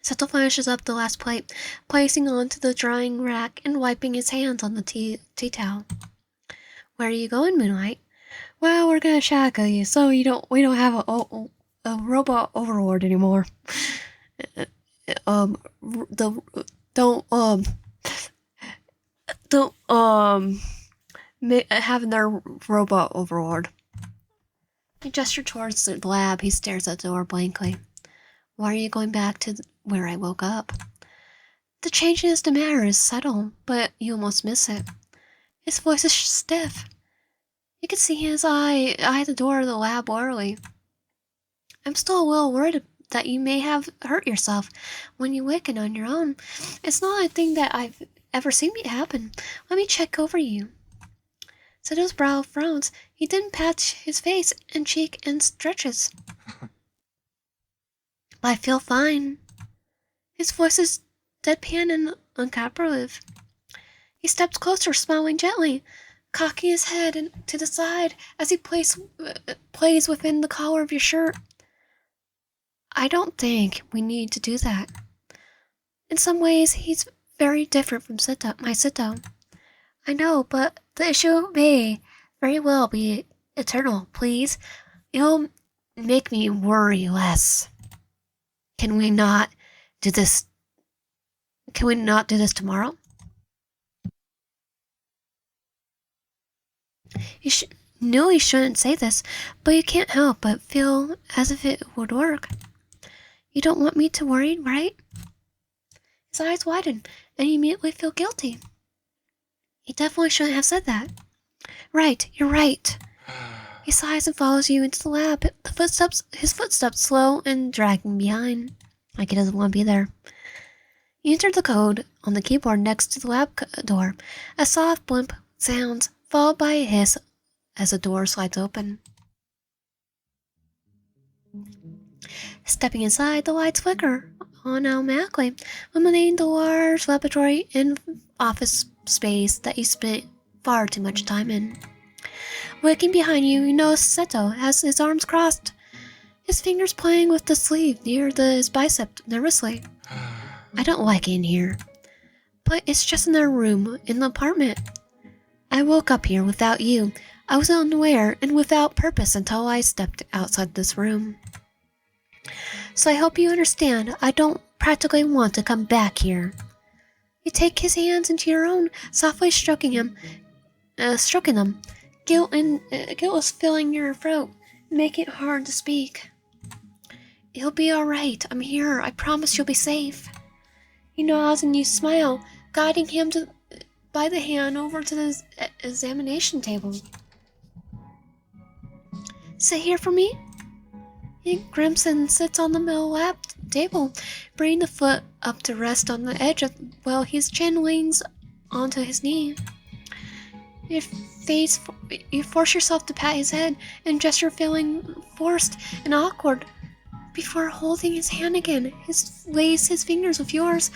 Seto finishes up the last plate, placing onto the drying rack and wiping his hands on the tea towel. Where are you going, Moonlight? Well, we're gonna shackle you, so we don't have a robot overlord anymore. Have another robot overlord. He gestures towards the lab. He stares at the door blankly. Why are you going back to where I woke up? The change in his demeanor is subtle, but you almost miss it. His voice is stiff. You can see his eye the door of the lab warily. I'm still a little worried that you may have hurt yourself when you waken on your own. It's not a thing that I've ever seen happen. Let me check over you. Seto's brow frowns. He then pats his face and cheek and stretches. I feel fine. His voice is deadpan and uncooperative. He steps closer, smiling gently, cocking his head to the side as he plays within the collar of your shirt. I don't think we need to do that. In some ways, he's very different from my Sito. I know, but the issue may very well be eternal. Please, it'll make me worry less. Can we not do this? Can we not do this tomorrow? You knew you shouldn't say this, but you can't help but feel as if it would work. You don't want me to worry, right? His eyes widen, and you immediately feel guilty. He definitely shouldn't have said that. Right, you're right. He sighs and follows you into the lab, his footsteps slow and dragging behind, like he doesn't want to be there. You enter the code on the keyboard next to the lab door. A soft blimp sounds, followed by a hiss as the door slides open. Stepping inside, the lights flicker on automatically, illuminating the large laboratory and office space that you spent far too much time in. Looking behind you, you notice Seto has his arms crossed, his fingers playing with the sleeve near his bicep nervously. I don't like it in here, but it's just another room in the apartment. I woke up here without you. I was unaware and without purpose until I stepped outside this room. So I hope you understand, I don't practically want to come back here. You take his hands into your own, softly stroking them. Guilt is filling your throat, making it hard to speak. It'll be alright, I'm here, I promise you'll be safe. He nods and you smile, guiding him by the hand over to the examination table. Sit here for me? Grimson sits on the middle lab table, bringing the foot up to rest on the edge while his chin leans onto his knee. You force yourself to pat his head and gesture feeling forced and awkward before holding his hand again. Lays his fingers with yours,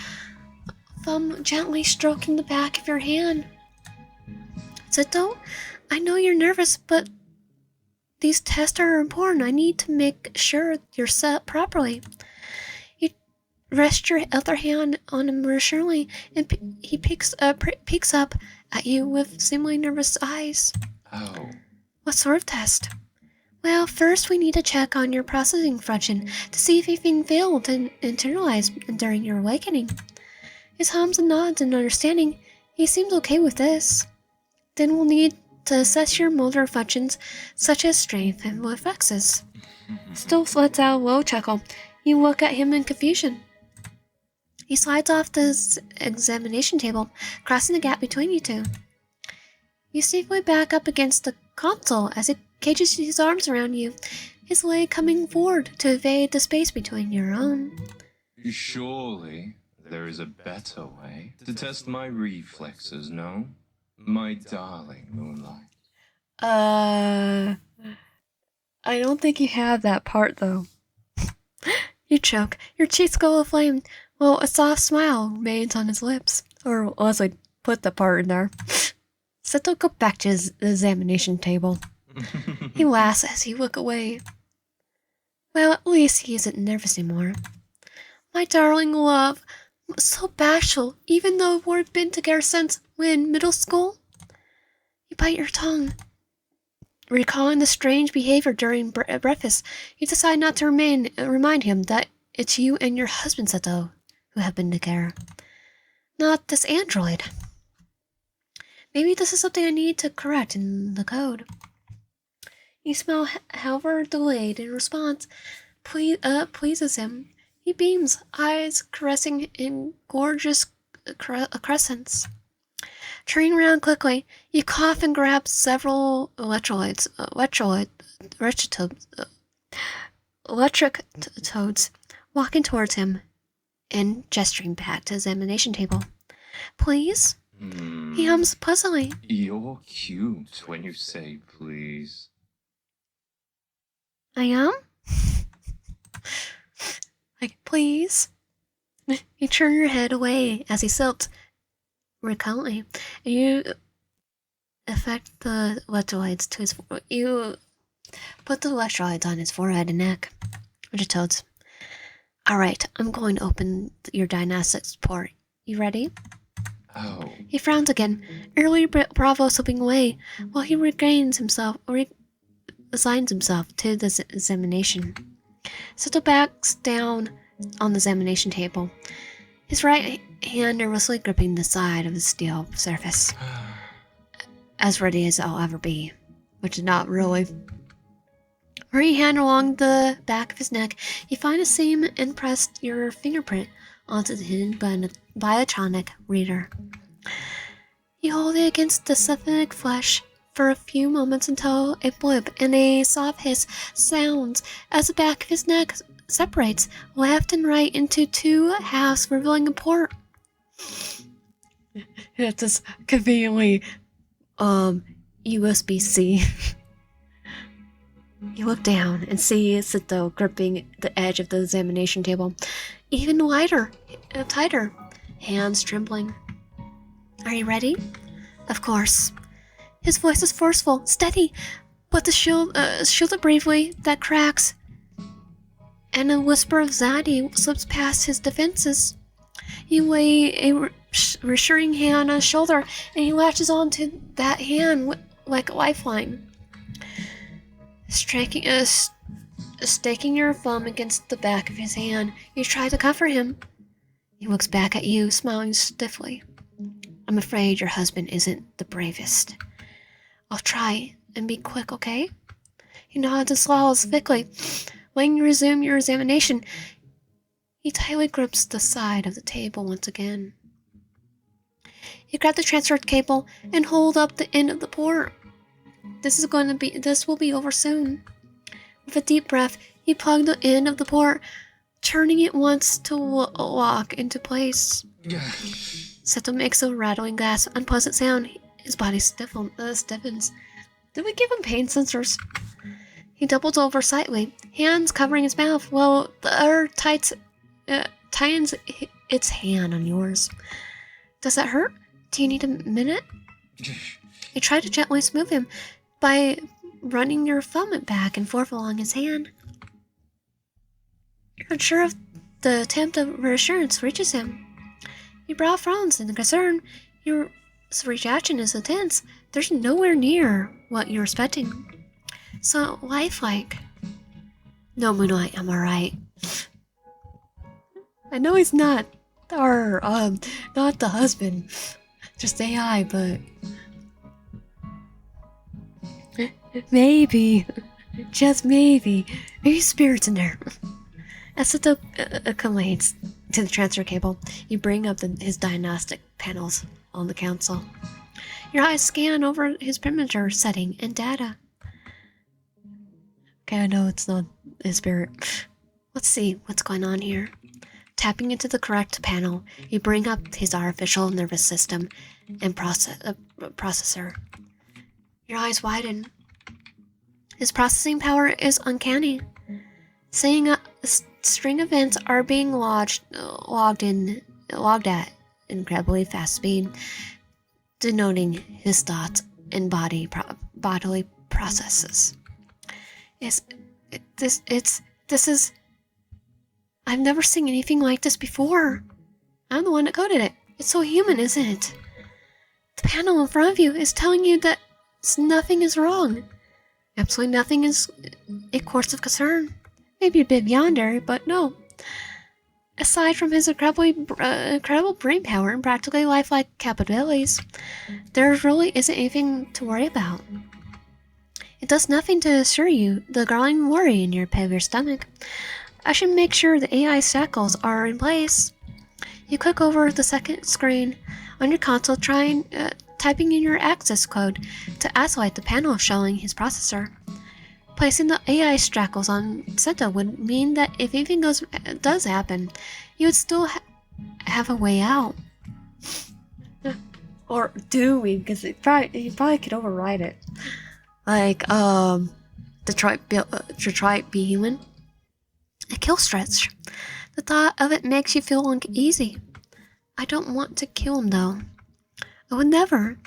thumb gently stroking the back of your hand. Seto, I know you're nervous, but these tests are important. I need to make sure you're set properly. You rest your other hand on him reassuringly, and he peeks up at you with seemingly nervous eyes. Oh. What sort of test? Well, first we need to check on your processing function to see if anything failed to internalize during your awakening. His hums and nods in understanding. He seems okay with this. Then we'll need to assess your motor functions, such as strength and reflexes. Still lets out a low chuckle. You look at him in confusion. He slides off the examination table, crossing the gap between you two. You safely back up against the console as he cages his arms around you, his leg coming forward to evade the space between your own. Surely there is a better way to test my reflexes, no? My darling Moonlight. I don't think you have that part, though. You choke. Your cheeks go aflame, while a soft smile remains on his lips. Or Leslie put the part in there. Seto go back to his examination table. He laughs as he look away. Well, at least he isn't nervous anymore. My darling love, so bashful, even though we've been together since, when, middle school? You bite your tongue. Recalling the strange behavior during breakfast, you decide not to remind him that it's you and your husband, Seto, who have been together. Not this android. Maybe this is something I need to correct in the code. You smile, however delayed, in response pleases him. He beams, eyes caressing in gorgeous crescents. Turning around quickly, you cough and grab several electric toads, walking towards him and gesturing back to the examination table. Please? He hums puzzling. You're cute when you say please. I am? Like, please? You turn your head away as he silts recurrently, and you affect the electrolytes to you put the electrolytes on his forehead and neck. Toads. Alright, I'm going to open your Dynastics port. You ready? Oh. He frowns again, early Bravo slipping away, while he resigns himself to the examination. Seto backs down on the examination table, his right hand nervously gripping the side of the steel surface. As ready as I'll ever be, which is not really. Hurry hand along the back of his neck, you find a seam and press your fingerprint onto the hidden biotronic reader. You hold it against the suffocating flesh for a few moments until a blip and a soft hiss sounds as the back of his neck separates left and right into two halves, revealing a port. It's just conveniently USB-C. You look down and see Sito gripping the edge of the examination table, even tighter, hands trembling. Are you ready? Of course. His voice is forceful, steady, but the shielded bravely that cracks, and a whisper of anxiety slips past his defenses. You lay a reassuring hand on his shoulder, and he latches onto that hand like a lifeline. Staking your thumb against the back of his hand, you try to comfort him. He looks back at you, smiling stiffly. I'm afraid your husband isn't the bravest. I'll try and be quick, okay? He nods and smiles thickly. When you resume your examination, he tightly grips the side of the table once again. You grab the transfer cable and hold up the end of the port. This will be over soon. With a deep breath, you plug the end of the port, turning it once to lock into place. Seto makes a rattling gasp, unpleasant sound. His body stiffens. Did we give him pain sensors? He doubles over slightly, hands covering his mouth, while the other tightens its hand on yours. Does that hurt? Do you need a minute? You try to gently smooth him by running your thumb back and forth along his hand. You're unsure if the attempt of reassurance reaches him. Your brow frowns in concern. Your reaction is intense. There's nowhere near what you're expecting. So lifelike. No, Moonlight, I'm alright. I know he's not not the husband. Just AI, but maybe, just maybe, spirits in there. As it accommodates to the transfer cable, you bring up his diagnostic panels on the console. Your eyes scan over his temperature setting and data. Okay, I know it's not his spirit. Let's see what's going on here. Tapping into the correct panel, you bring up his artificial nervous system and processor. Your eyes widen. His processing power is uncanny. Saying a string of events are being logged at incredibly fast speed, denoting his thoughts and bodily processes. This is. I've never seen anything like this before. I'm the one that coded it. It's so human, isn't it? The panel in front of you is telling you that nothing is wrong. Absolutely nothing is a course of concern. Maybe a bit Yandere, but no. Aside from his incredible brain power and practically lifelike capabilities, there really isn't anything to worry about. It does nothing to assure you the growling worry in your pit of your stomach. I should make sure the AI shackles are in place. You click over the second screen on your console, typing in your access code to isolate the panel showing his processor. Placing the AI shackles on Seto would mean that if anything does happen, you would still have a way out. Or do we? Because you probably could override it. Like, Detroit Be Human. A kill stretch. The thought of it makes you feel uneasy. I don't want to kill him, though. I would never.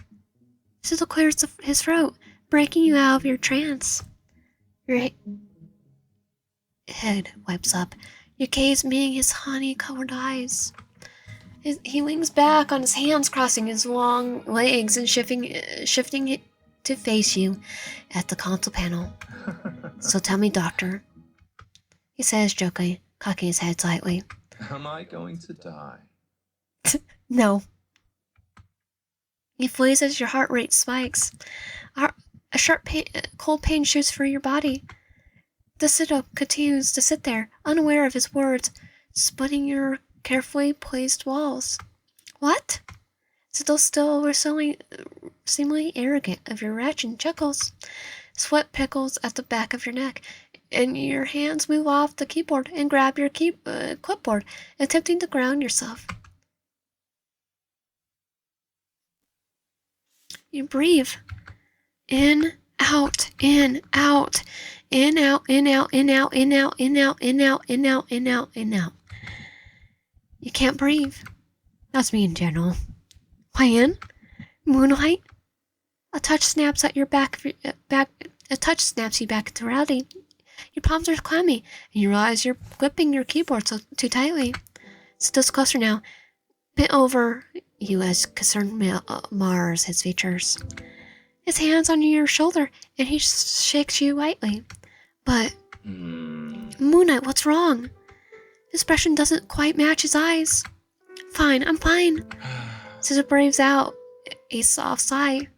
Sizzle clears his throat, breaking you out of your trance. Your head wipes up. your gaze meeting his honey-colored eyes. He leans back on his hands, crossing his long legs and shifting it to face you at the console panel. So tell me, Doctor, he says, jokingly, cocking his head slightly. Am I going to die? No. He flees as your heart rate spikes. A sharp cold pain shoots through your body. The Citto continues to sit there, unaware of his words, splitting your carefully placed walls. What? Citto, still seemingly arrogant of your reaction, chuckles. Sweat pickles at the back of your neck, and your hands move off the keyboard and grab your clipboard, attempting to ground yourself. You breathe. In, out, in, out. In, out, in, out, in, out, in, out, in, out, in, out, in, out, in, out, in, out. You can't breathe. That's me in general. Plan? Moonlight? A touch snaps at your back. A touch snaps you back into reality. Your palms are clammy, and you realize you're gripping your keyboard too tightly. Sito's closer now, bent over you as concerned mars his features. His hand's on your shoulder, and he shakes you lightly. But, Moonlight, what's wrong? His expression doesn't quite match his eyes. Fine, I'm fine. Sito braves out a soft sigh.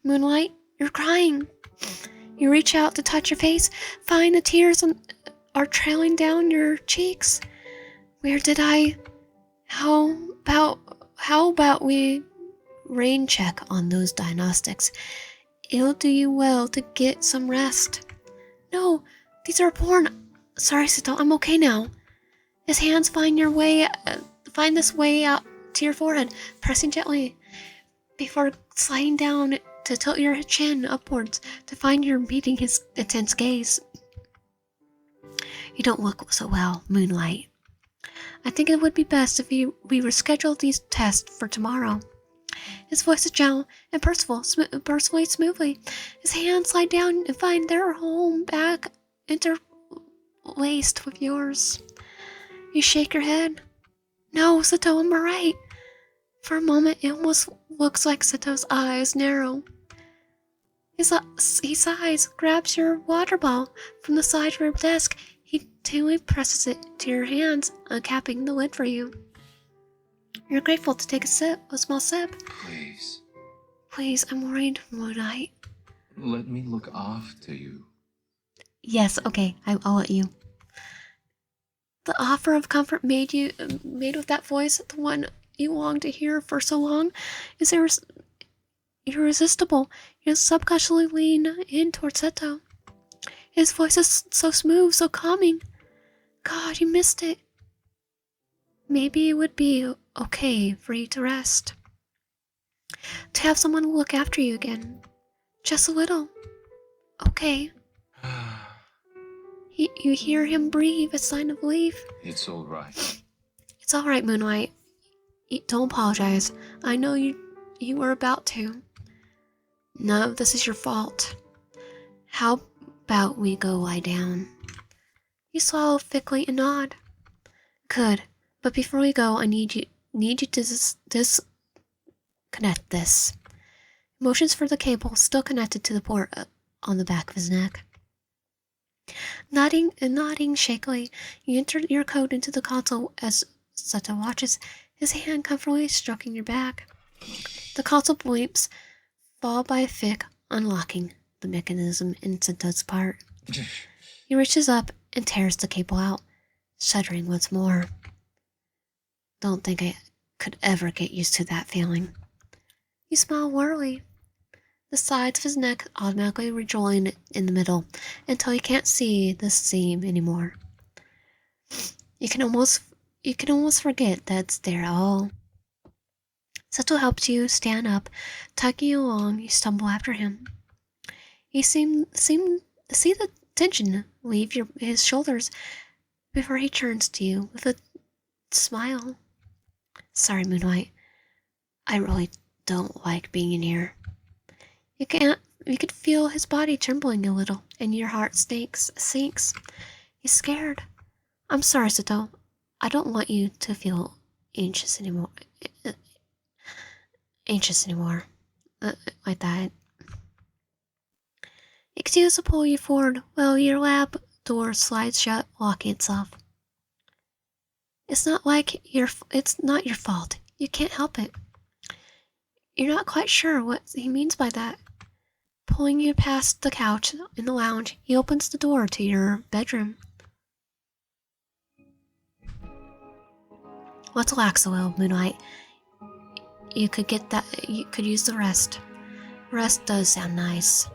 Moonlight, you're crying. You reach out to touch your face, find the tears are trailing down your cheeks. Where did I? How about we rain check on those diagnostics? It'll do you well to get some rest. No, these are important. Sorry, Citto, I'm okay now. His hands find this way out to your forehead, pressing gently before sliding down to tilt your chin upwards to find you're meeting his intense gaze. You don't look so well, Moonlight. I think it would be best if we reschedule these tests for tomorrow. His voice is gentle and personally smoothly. His hands slide down and find their home back interlaced with yours. You shake your head. No, Citto, I'm alright. For a moment, it almost looks like Sito's eyes narrow. He sighs, grabs your water bottle from the side of your desk. He tenderly presses it to your hands, uncapping the lid for you. You're grateful to take a small sip. Please. Please, I'm worried, Moonlight. Let me look after you. Yes, okay, I'll let you. The offer of comfort made with that voice, the one you longed to hear for so long, is irresistible. You subconsciously lean in towards Citto. His voice is so smooth, so calming. God, you missed it. Maybe it would be okay for you to rest. To have someone look after you again. Just a little. Okay. You hear him breathe, a sign of relief. It's all right. It's all right, Moonlight. Don't apologize. I know you were about to. None of this is your fault. How about we go lie down? You swallow thickly and nod. Good, but before we go, I need you to disconnect this. Motions for the cable still connected to the port on the back of his neck. Nodding shakily, you enter your code into the console as Citto watches, his hand comfortably stroking your back. The console bleeps, followed by a thick unlocking the mechanism in Citto's part. He reaches up and tears the cable out, shuddering once more. Don't think I could ever get used to that feeling. You smile wearily. The sides of his neck automatically rejoin in the middle until you can't see the seam anymore. You can almost forget that it's there at all. Citto helps you stand up, tugging you along. You stumble after him. You seem to see the tension leave his shoulders before he turns to you with a smile. Sorry, Moonlight. I really don't like being in here. You could feel his body trembling a little, and your heart sinks. He's scared. I'm sorry, Sato. I don't want you to feel anxious anymore. Anxious anymore. Like that. Excuse to pull you forward while your lab door slides shut, locking itself. It's not your fault. You can't help it. You're not quite sure what he means by that. Pulling you past the couch in the lounge, he opens the door to your bedroom. Let's relax a little, Moonlight. You could use the rest. Rest does sound nice.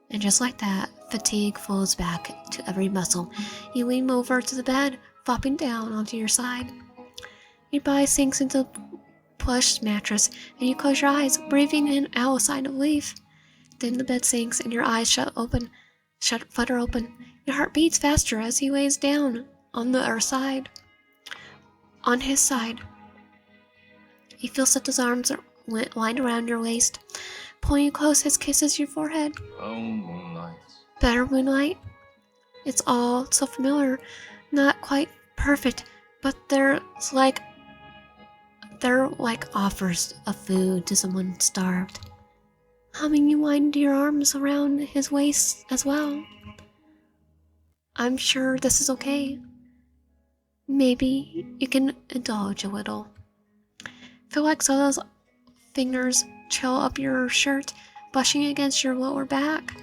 And just like that, fatigue flows back to every muscle. You lean over to the bed, flopping down onto your side. Your body sinks into the plush mattress, and you close your eyes, breathing in out a sigh of relief. Then the bed sinks, and your eyes flutter open. Your heart beats faster as he lays down on the other side. On his side, he feels that his arms are lined around your waist, pulling you close as kisses your forehead. Oh, Moonlight. Better, Moonlight. It's all so familiar, not quite perfect, but they're like offers of food to someone starved. Humming, you wind your arms around his waist as well. I'm sure this is okay. Maybe you can indulge a little. Feel like Solo's fingers trail up your shirt, brushing against your lower back.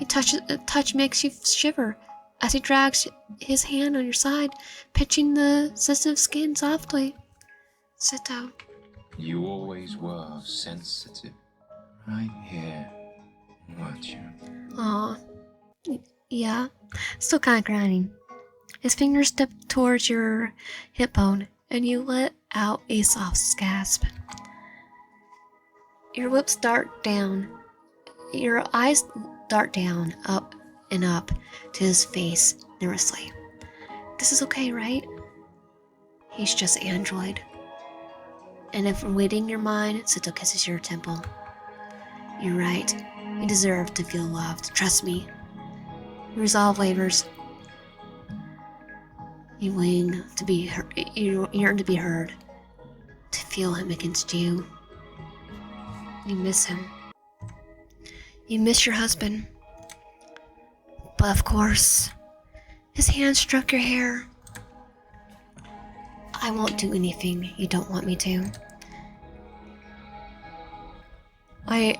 A touch makes you shiver as he drags his hand on your side, pinching the sensitive skin softly. Sit down. You always were sensitive. Right here, weren't you? Aw. Yeah. Still kind of grinding. His fingers step towards your hip bone, and you let out a soft gasp. Your lips dart down. Your eyes dart down, up and up to his face nervously. This is okay, right? He's just android. And if reading your mind, Sito kisses your temple. You're right. You deserve to feel loved. Trust me. Resolve waivers. You wing to be heard. You yearn to be heard. To feel him against you. You miss him. You miss your husband. But of course, his hand struck your hair. I won't do anything you don't want me to. I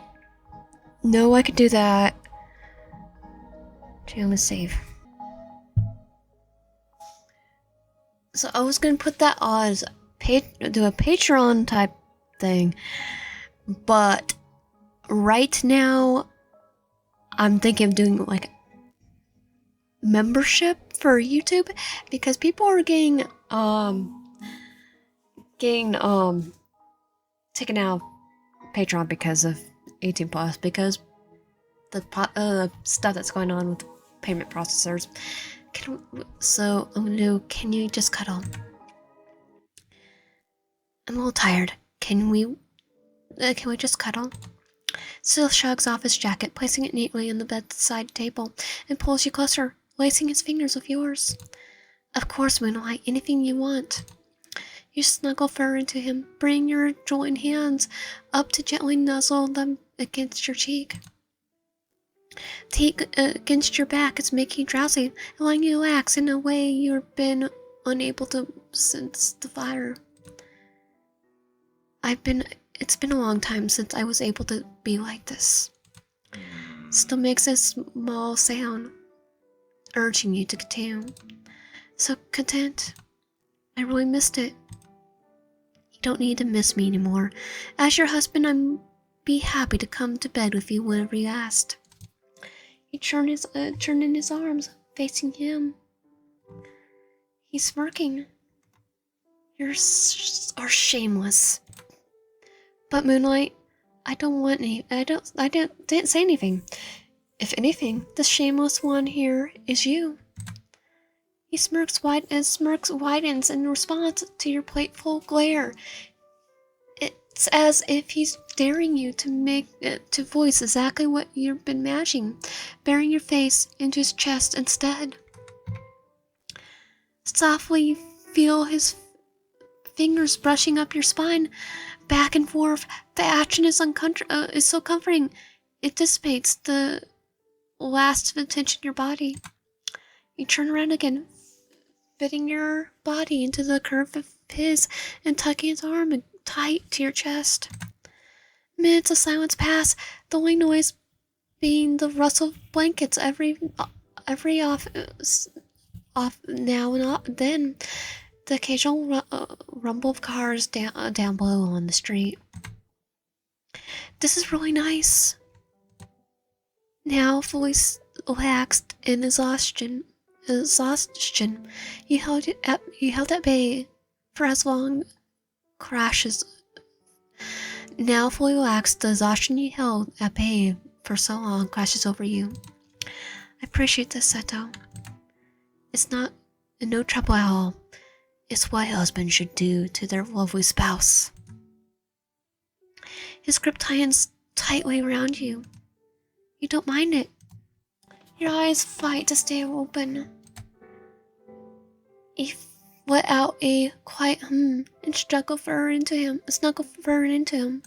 know I could do that. Okay, I'm gonna save. So I was gonna put that as do a Patreon type thing, but right now I'm thinking of doing like membership for YouTube because people are getting taken out of Patreon because of 18 plus because the stuff that's going on with payment processors. So I'm gonna do. Can you just cuddle? I'm a little tired. Can we just cuddle? Sil shrugs off his jacket, placing it neatly on the bedside table, and pulls you closer, lacing his fingers with yours. Of course, Moonlight, anything you want. You snuggle further into him, bring your joined hands up to gently nuzzle them against your cheek. Teak against your back is making you drowsy, allowing you to relax in a way you've been unable to since the fire. It's been a long time since I was able to be like this. Still makes a small sound, urging you to continue. So content. I really missed it. You don't need to miss me anymore. As your husband, I'd be happy to come to bed with you whenever you asked. He turned in his arms, facing him. He's smirking. You're shameless. But Moonlight, I didn't say anything. If anything, the shameless one here is you. He smirks widens in response to your plateful glare. It's as if he's daring you to voice exactly what you've been imagining, burying your face into his chest instead. Softly feel his fingers brushing up your spine, back and forth. The action is so comforting. It dissipates the last of tension in your body. You turn around again, fitting your body into the curve of his and tucking his arm tight to your chest. Minutes of silence pass, the only noise being the rustle of blankets every off now and then. The occasional rumble of cars down below on the street. This is really nice. Now fully relaxed in exhaustion, you held at bay for as long crashes. Now fully relaxed, the exhaustion you held at bay for so long crashes over you. I appreciate this, Seto. It's not no trouble at all. It's what husbands should do to their lovely spouse. His grip tightens tightly around you. You don't mind it. Your eyes fight to stay open. You let out a quiet hum and snuggle further into him.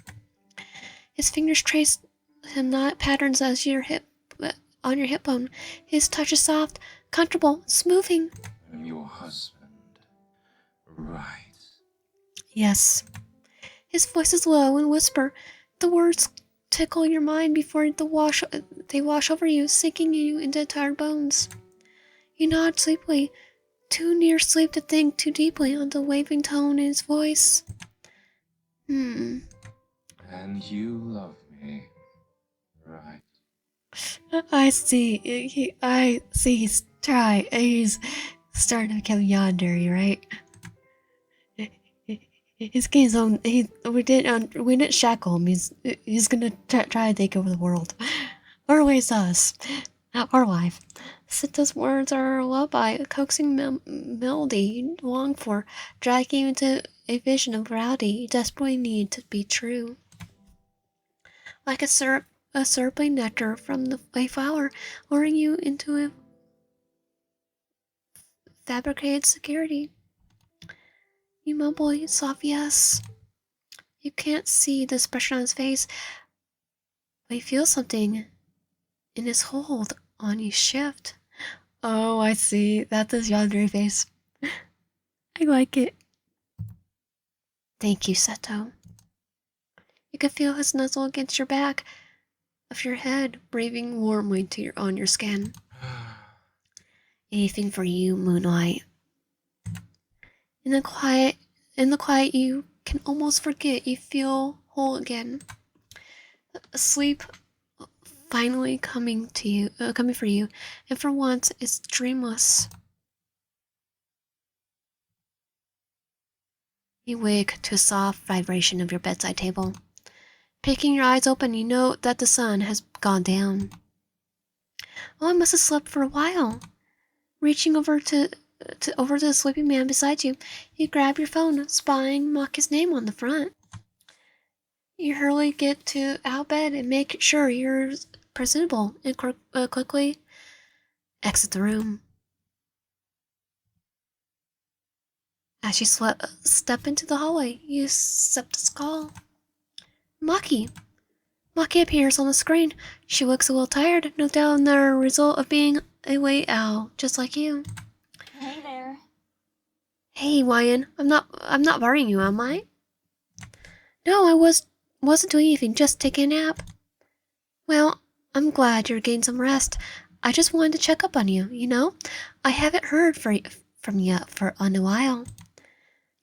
His fingers trace hypnotic patterns on your hip bone. His touch is soft, comfortable, smoothing. I'm your husband. Right. Yes. His voice is low and whisper. The words tickle your mind before they wash over you, sinking you into tired bones. You nod sleepily, too near sleep to think too deeply on the waving tone in his voice. And you love me. Right. I see. He's trying. He's starting to become Yandere, right? He's getting his own. We didn't shackle him. He's gonna try to take over the world, or at least us, our life. Sito's words are a lullaby, a coaxing melody you long for, dragging you into a vision of reality you desperately need to be true. Like a syrupy nectar from a flower, luring you into a fabricated security. You mumble a soft yes. You can't see the expression on his face, but you feel something in his hold on you shift. Oh, I see. That's his Yandere face. I like it. Thank you, Seto. You can feel his nuzzle against your back of your head, breathing warmly on your skin. Anything for you, Moonlight. In the quiet, you can almost forget you feel whole again. Sleep finally coming for you, and for once, it's dreamless. You wake to a soft vibration of your bedside table. Picking your eyes open, you know that the sun has gone down. Oh, I must have slept for a while. Reaching over to the sleeping man beside you, you grab your phone, spying Maki's name on the front. You hurriedly get out of bed and make sure you're presentable, and quickly exit the room. As you step into the hallway, you accept this call. Maki. Maki appears on the screen. She looks a little tired, no doubt the result of being a late owl, just like you. Hey there. Hey, Ryan. I'm not worrying you, am I? No, I wasn't doing anything, just taking a nap. Well, I'm glad you're getting some rest. I just wanted to check up on you, you know? I haven't heard from you for a while.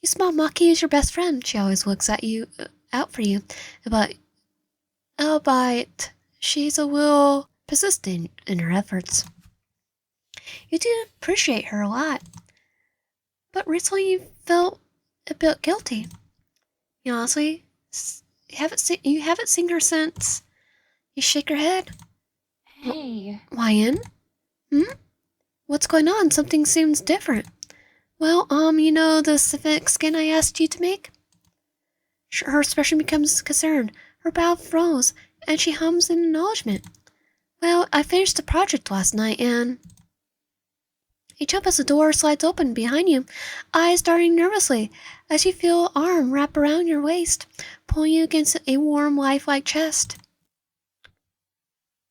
You smell Maki is your best friend. She always looks out for you. But she's a little persistent in her efforts. You do appreciate her a lot. But recently you felt a bit guilty. You honestly you haven't seen her since. You shake your head. Hey. Ryan? What's going on? Something seems different. Well, you know the civic skin I asked you to make? Her expression becomes concerned. Her brow froze, and she hums in acknowledgement. Well, I finished the project last night, and You jump as the door slides open behind you, eyes darting nervously as you feel an arm wrap around your waist, pulling you against a warm, lifelike chest.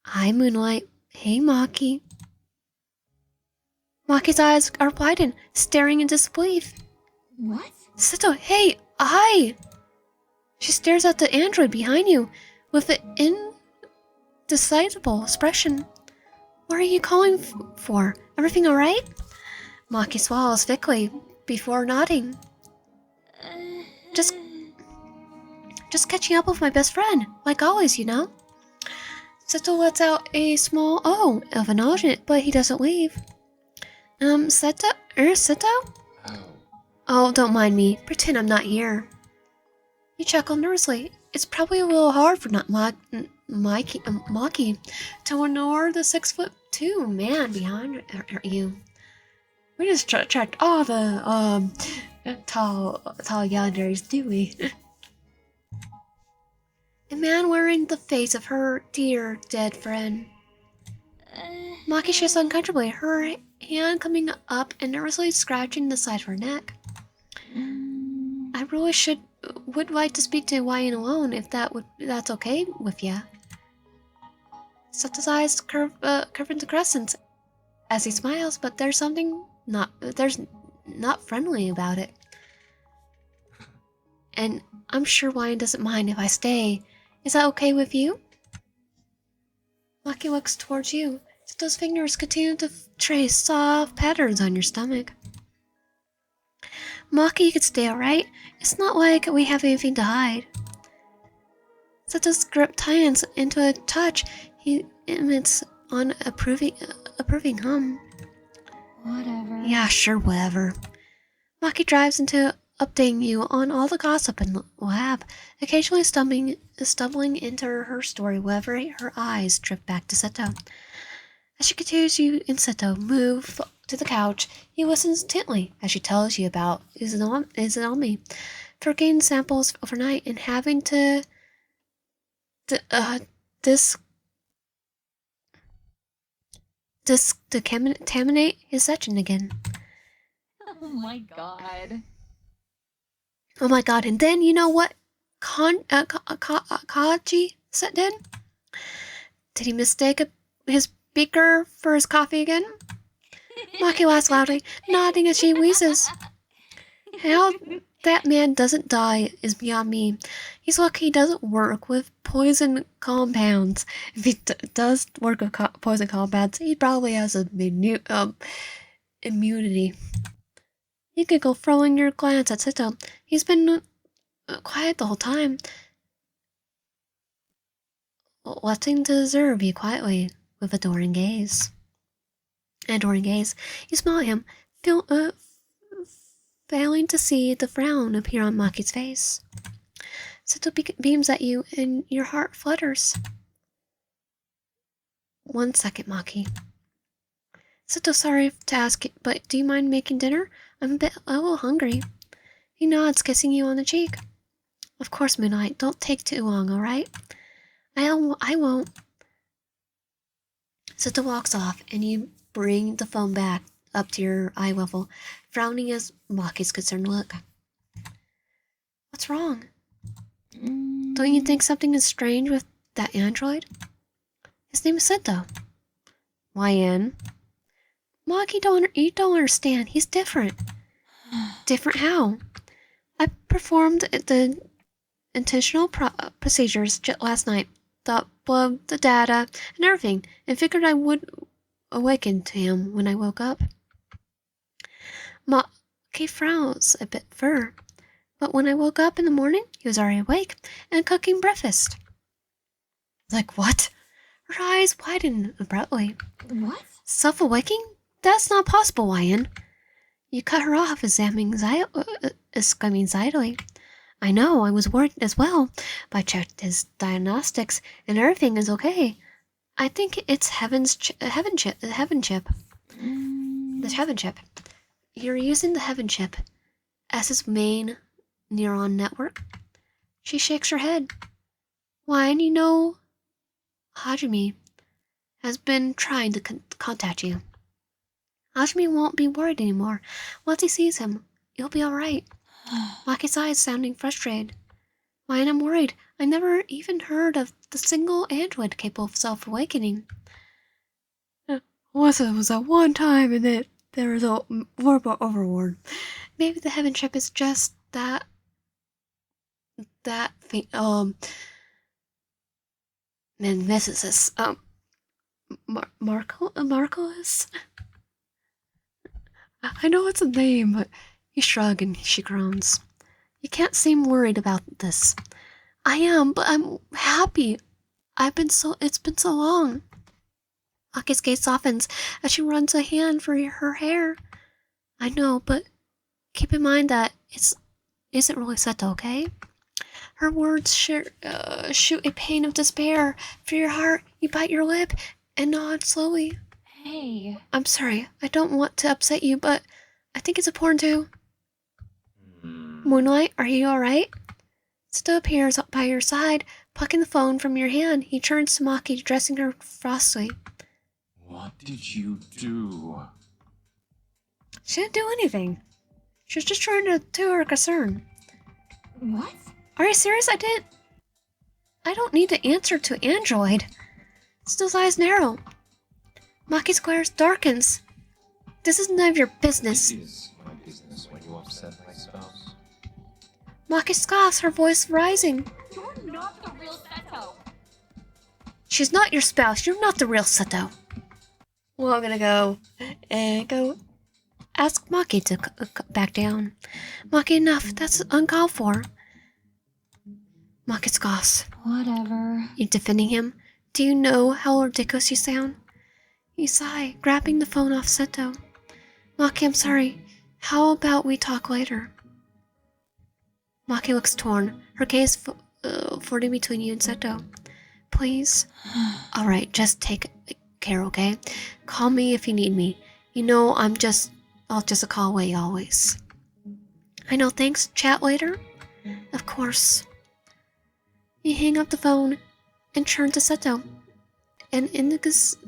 Hi, Moonlight. Hey, Maki. Maki's eyes are widened, staring in disbelief. What? Seto, hey, hi! She stares at the android behind you with an indecipherable expression. What are you calling for? Everything alright? Maki swallows thickly before nodding. Just catching up with my best friend, like always, you know? Seto lets out a small oh of acknowledgement, but he doesn't leave. Seto? Seto? Oh. Oh, don't mind me. Pretend I'm not here. You chuckle nervously. It's probably a little hard for not Maki to ignore the 6'2" man behind you. We just checked all the tall yanderes, do we? A man wearing the face of her dear dead friend. Maki shifts uncomfortably, her hand coming up and nervously scratching the side of her neck. I really would like to speak to Wyan alone if that's okay with ya. Seto's eyes curve into crescents as he smiles, but there's not friendly about it. And I'm sure Wyan doesn't mind if I stay. Is that okay with you? Maki looks towards you. Seto's fingers continue to trace soft patterns on your stomach. Maki, you could stay, alright? It's not like we have anything to hide. Seto's grip tightens into a touch. He emits on approving hum. Whatever. Yeah, sure, whatever. Maki drives into updating you on all the gossip in the lab, occasionally stumbling into her story whenever her eyes drift back to Seto. As she continues, you and Seto move to the couch. He listens intently as she tells you about Izanami, forgetting samples overnight and having to decontaminate his section again. Oh my god. Oh my god, and then you know what Kaji said then? Did he mistake his beaker for his coffee again? Maki laughs loudly, nodding as she wheezes. How that man doesn't die is beyond me. He's lucky he doesn't work with poison compounds. If he does work with poison compounds, he probably has a immunity. You could go throwing your glance at Seto. He's been quiet the whole time, letting to observe you quietly with adoring gaze. You smile at him, failing to see the frown appear on Maki's face. Seto beams at you, and your heart flutters. 1 second, Maki. Seto, sorry to ask, but do you mind making dinner? I'm a little hungry. He nods, kissing you on the cheek. Of course, Moonlight. Don't take too long, alright? I won't. Seto walks off, and you bring the phone back up to your eye level, frowning as Maki's concerned look. What's wrong? Don't you think something is strange with that android? His name is Seto. Wyan? Maki, you don't understand. He's different. Different how? I performed the intentional procedures last night. The blood, the data, and everything, and figured I would awaken to him when I woke up. Maki frowns a bit further, but when I woke up in the morning, he was already awake and cooking breakfast. Like what? Her eyes widen abruptly. What? Self-awaking? That's not possible, Wyan. You cut her off, exclaiming excitedly. I know, I was worried as well, but I checked his diagnostics and everything is okay. I think it's heaven chip. The heaven chip. You're using the heaven chip as his main neuron network? She shakes her head. Wyan, you know Hajime has been trying to contact you. Ashmi won't be worried anymore. Once he sees him, you'll be alright. Maki's eyes sounding frustrated. Why I'm worried? I never even heard of the single android capable of self-awakening. Was that one time and then there was a verbal overlord. Maybe the heaven ship is just that Nemesis, Marcos? I know it's a name, but he shrugs and she groans. You can't seem worried about this. I am, but I'm happy. It's been so long. Aki's gaze softens as she runs a hand through her hair. I know, but keep in mind that isn't really Seto, okay? Her words shoot a pain of despair through your heart. You bite your lip and nod slowly. Hey. I'm sorry, I don't want to upset you, but I think it's important to... Moonlight, are you alright? Seto appears by your side, plucking the phone from your hand. He turns to Maki, addressing her frostily. What did you do? She didn't do anything. She was just trying to do her concern. What? Are you serious? I don't need to answer to Android. Still's eyes narrow. Maki's glare darkens. This is none of your business. It is my business when you upset my spouse. Maki scoffs, her voice rising. You're not the real Seto. She's not your spouse. You're not the real Seto. Well, I'm gonna go ask Maki to back down. Maki, enough. That's uncalled for. Maki scoffs. Whatever. You defending him? Do you know how ridiculous you sound? You sigh, grabbing the phone off Seto. Maki, I'm sorry. How about we talk later? Maki looks torn, her gaze floating between you and Seto. Please? Alright, just take care, okay? Call me if you need me. You know I'll just a call away always. I know, thanks. Chat later? Of course. You hang up the phone and turn to Seto. An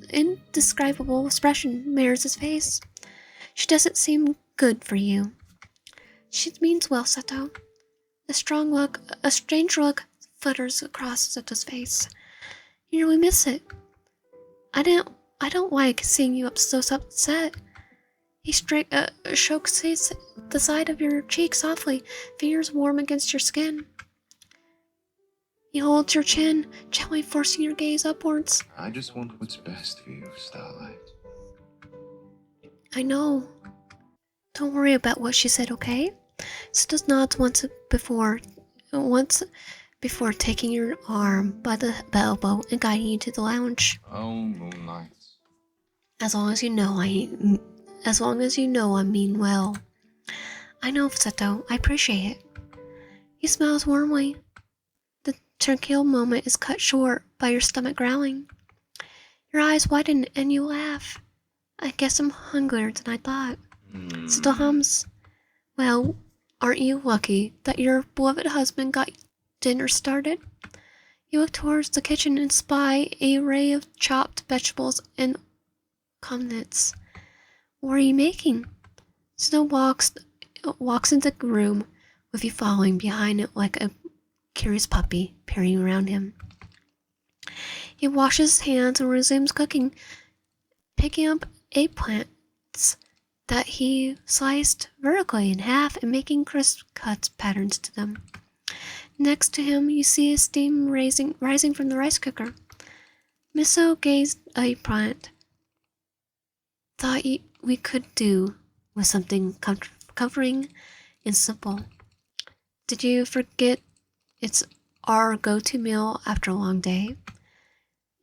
indescribable expression mirrors his face. She doesn't seem good for you. She means well, Seto. A strange look flutters across Seto's face. You really miss it. I don't like seeing you so upset. He strokes the side of your cheek softly, fingers warm against your skin. He holds your chin, gently forcing your gaze upwards. I just want what's best for you, Starlight. I know. Don't worry about what she said, okay? Seto nods once before taking your arm by the elbow and guiding you to the lounge. Oh, Moonlight. As long as you know I mean well. I know, Seto. I appreciate it. He smiles warmly. The tranquil moment is cut short by your stomach growling. Your eyes widen and you laugh. I guess I'm hungrier than I thought. Seto hums. Well, aren't you lucky that your beloved husband got dinner started? You look towards the kitchen and spy an array of chopped vegetables and condiments. What are you making? Seto walks into the room with you following behind it like a curious puppy peering around him. He washes his hands and resumes cooking, picking up eggplants that he sliced vertically in half and making crisp cuts patterns to them. Next to him, you see a steam rising from the rice cooker. Miso gazed eggplant. Thought we could do with something comforting and simple. Did you forget it's our go-to meal after a long day?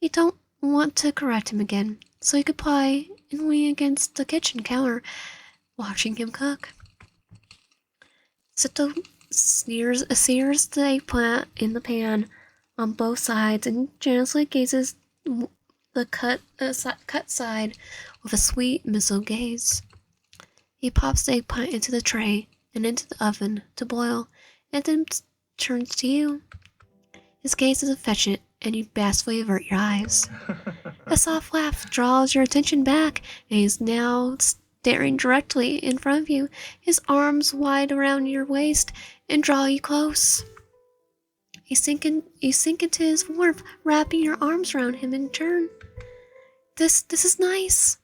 You don't want to correct him again, so you could plie and lean against the kitchen counter, watching him cook. Seto sears the eggplant in the pan on both sides and generously gazes the cut side with a sweet miso gaze. He pops the eggplant into the tray and into the oven to boil, and then turns to you. His gaze is affectionate, and you bashfully avert your eyes. A soft laugh draws your attention back, and he's now staring directly in front of you, his arms wide around your waist and draw you close. You sink into his warmth, wrapping your arms around him in turn. This is nice.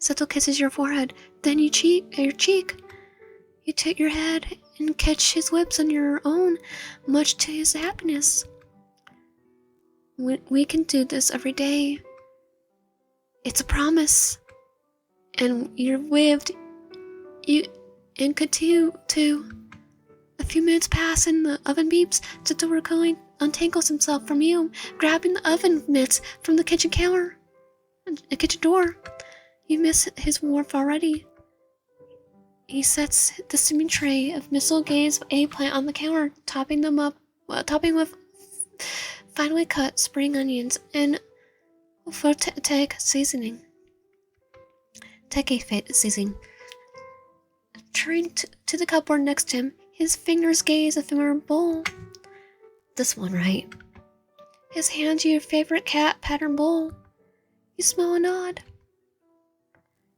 Seto kisses your forehead, then your cheek. You tilt your head and catch his lips on your own, much to his happiness. We can do this every day. It's a promise. And you're lived. You and continue to. A few minutes pass and the oven beeps. Seto untangles himself from you, grabbing the oven mitts from the kitchen counter. The kitchen door. You miss his warmth already. He sets the steaming tray of missile gaze eggplant on the counter, topping with finely cut spring onions and teke seasoning. Turning to the cupboard next to him, his fingers gaze a familiar bowl. This one, right? His hands you your favorite cat pattern bowl. You smell and nod.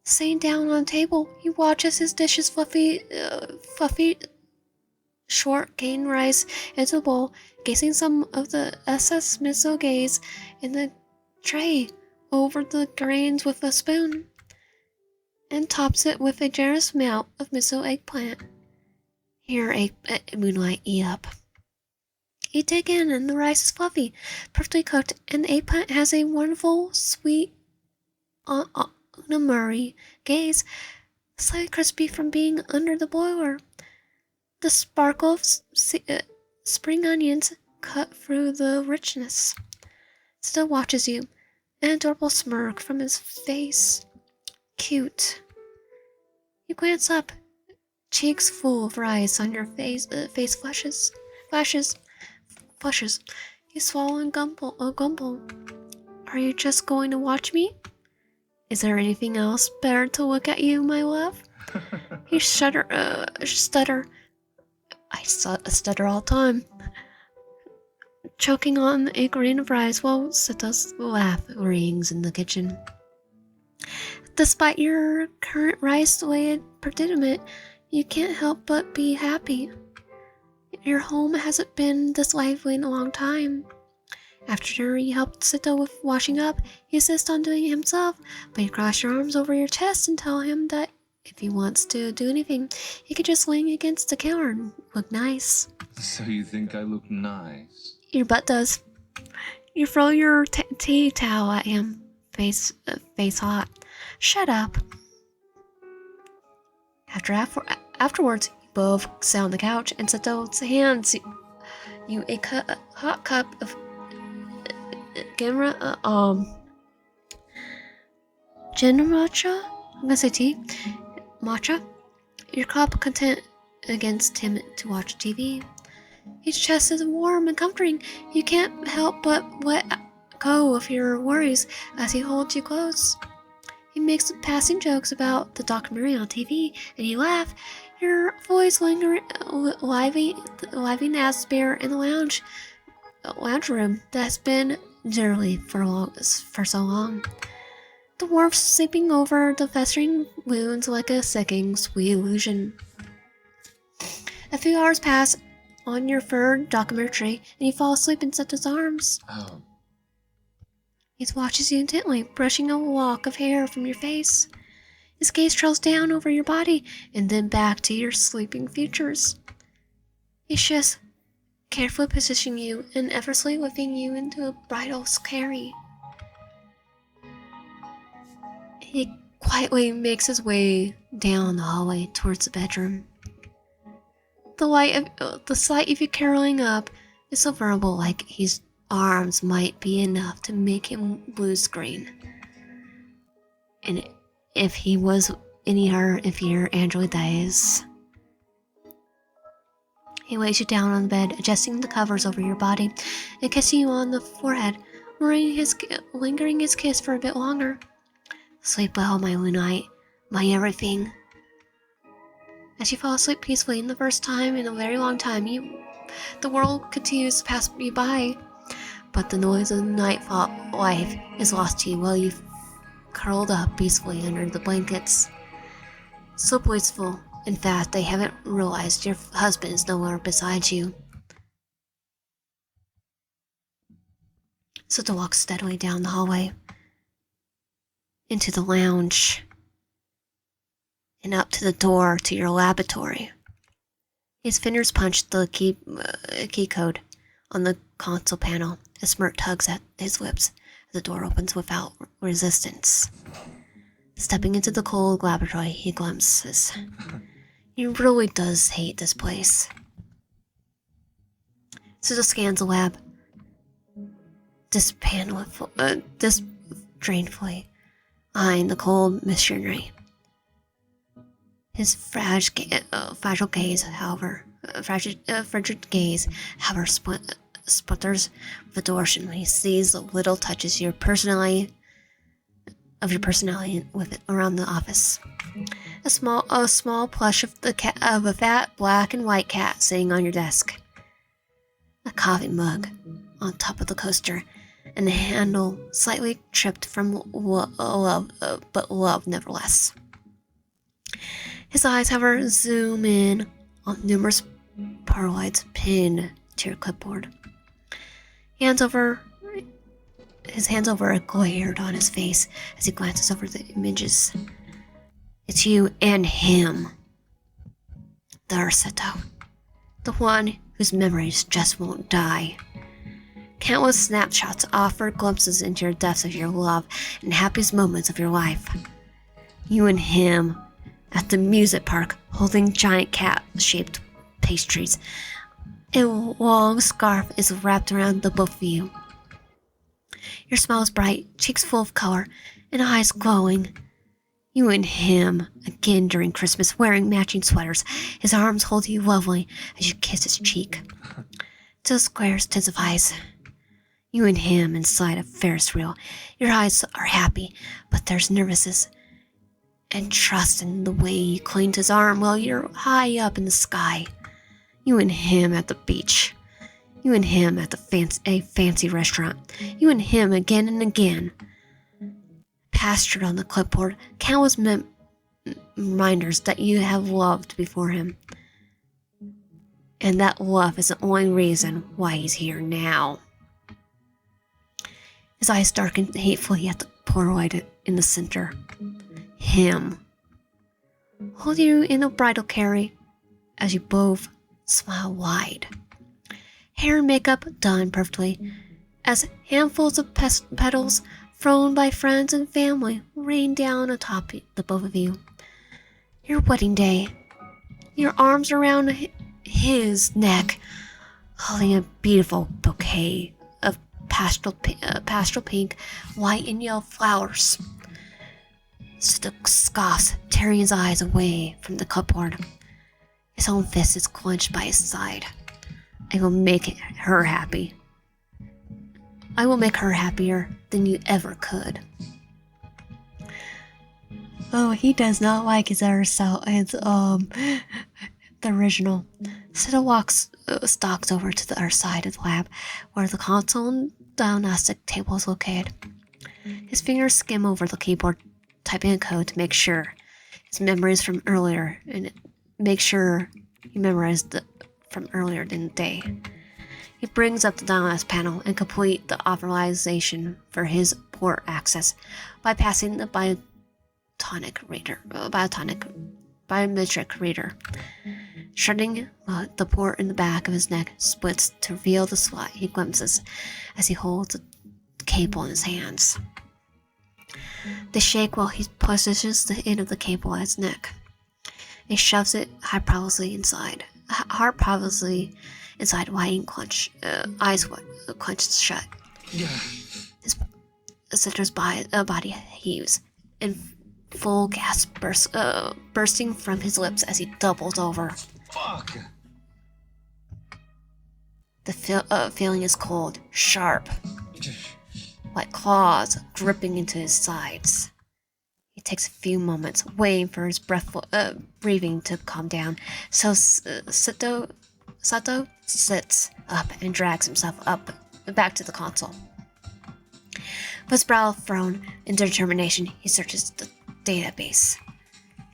Sitting down on the table, he watches his dishes fluffy short cane rice into the bowl, gazing some of the SS missile gaze in the tray over the grains with a spoon, and tops it with a generous amount of missile eggplant. Here, Moonlight, eat up. You dig in, and the rice is fluffy, perfectly cooked, and the eggplant has a wonderful, sweet, Murray gaze, slightly crispy from being under the boiler. The sparkle of spring onions cut through the richness. Still watches you, an adorable smirk from his face. Cute. You glance up, cheeks full of rice on your face flushes. You swallow and gumble. Are you just going to watch me? Is there anything else better to look at you, my love? You stutter. I stutter all the time. Choking on a grain of rice while Seto's laugh rings in the kitchen. Despite your current rice-related predicament, you can't help but be happy. Your home hasn't been this lively in a long time. After you helped Seto with washing up, he insists on doing it himself, but you cross your arms over your chest and tell him that if he wants to do anything, he could just lean against the counter and look nice. So you think I look nice? Your butt does. You throw your tea towel at him, face hot. Shut up. Afterwards, you both sit on the couch and Seto's hands you a hot cup of Genmatcha? I'm gonna say tea. Matcha. Your cup content against him to watch TV. His chest is warm and comforting. You can't help but let go of your worries as he holds you close. He makes passing jokes about the documentary on TV, and you laugh. Your voice lively as bear in the lounge room that's been dirty for so long. The warmth sleeping over the festering wounds like a sickening sweet illusion. A few hours pass on your furred documentary, and you fall asleep in Seto's arms. Oh. He watches you intently, brushing a lock of hair from your face. His gaze trails down over your body, and then back to your sleeping features. He's just carefully positioning you and effortlessly lifting you into a bridal carry. He quietly makes his way down the hallway towards the bedroom. The sight of you caroling up is so vulnerable, like his arms might be enough to make him blue screen. And if he was in your android days. He lays you down on the bed, adjusting the covers over your body and kissing you on the forehead, lingering his kiss for a bit longer. Sleep well, my moonlight, my everything. As you fall asleep peacefully, in the first time in a very long time, the world continues to pass you by, but the noise of the nightfall life is lost to you while you've curled up peacefully under the blankets. So blissful, in fact, they haven't realized your husband is nowhere beside you. Sato walks steadily down the hallway, into the lounge, and up to the door to your laboratory. His fingers punch the key code on the console panel. A smirk tugs at his lips as the door opens without resistance. Stepping into the cold laboratory, he glimpses. He really does hate this place. Sato scans the lab, disdainfully eyeing the cold machinery. His fragile gaze, however, sputters with adoration when he sees the little touches your personality with it around the office. A small plush of a fat black and white cat sitting on your desk. A coffee mug on top of the coaster, and the handle slightly chipped from love, but love nevertheless. His eyes, however, zoom in on numerous Polaroids pinned to your clipboard. His hands over a glared on his face as he glances over the images. It's you and him. There's Sato, the one whose memories just won't die. Countless snapshots offer glimpses into your depths of your love and happiest moments of your life. You and him at the music park holding giant cat-shaped pastries. A long scarf is wrapped around the both of you. Your smile is bright, cheeks full of color, and eyes glowing. You and him, again during Christmas, wearing matching sweaters. His arms hold you lovely as you kiss his cheek. Till squares intensifies. You and him inside a Ferris wheel. Your eyes are happy, but there's nervousness and trust in the way you cling to his arm while you're high up in the sky. You and him at the beach. You and him at a fancy restaurant. You and him again and again. Pastured on the clipboard, countless reminders that you have loved before him. And that love is the only reason why he's here now. His eyes darken hatefully at the Polaroid in the center. Him. Hold you in a bridal carry as you both smile wide. Hair and makeup done perfectly, as handfuls of petals thrown by friends and family rain down atop the both of you. Your wedding day. Your arms around his neck, holding a beautiful bouquet of pastel pink, white, and yellow flowers. Sato scoffs, tearing his eyes away from the clipboard. His own fist is clenched by his side. I will make her happy. I will make her happier than you ever could. Oh, he does not like his other self. It's the original. Sato stalks over to the other side of the lab, where the console and diagnostic table is located. His fingers skim over the keyboard, typing a code to make sure his memories from earlier, and make sure he memorized from earlier in the day. He brings up the diagnostic panel and complete the authorization for his port access by passing the biometric reader. Shutting the port in the back of his neck splits to reveal the slot he glimpses as he holds the cable in his hands. They shake while he positions the end of the cable at his neck. He shoves it hyperbolically inside wide and eyes clenched shut. His Citra's body heaves, and full gasp bursting from his lips as he doubles over. Fuck! The feeling is cold, sharp, like claws gripping into his sides. He takes a few moments, waiting for his breathing to calm down, so Sato sits up and drags himself back to the console. With his brow frown in determination, he searches the database.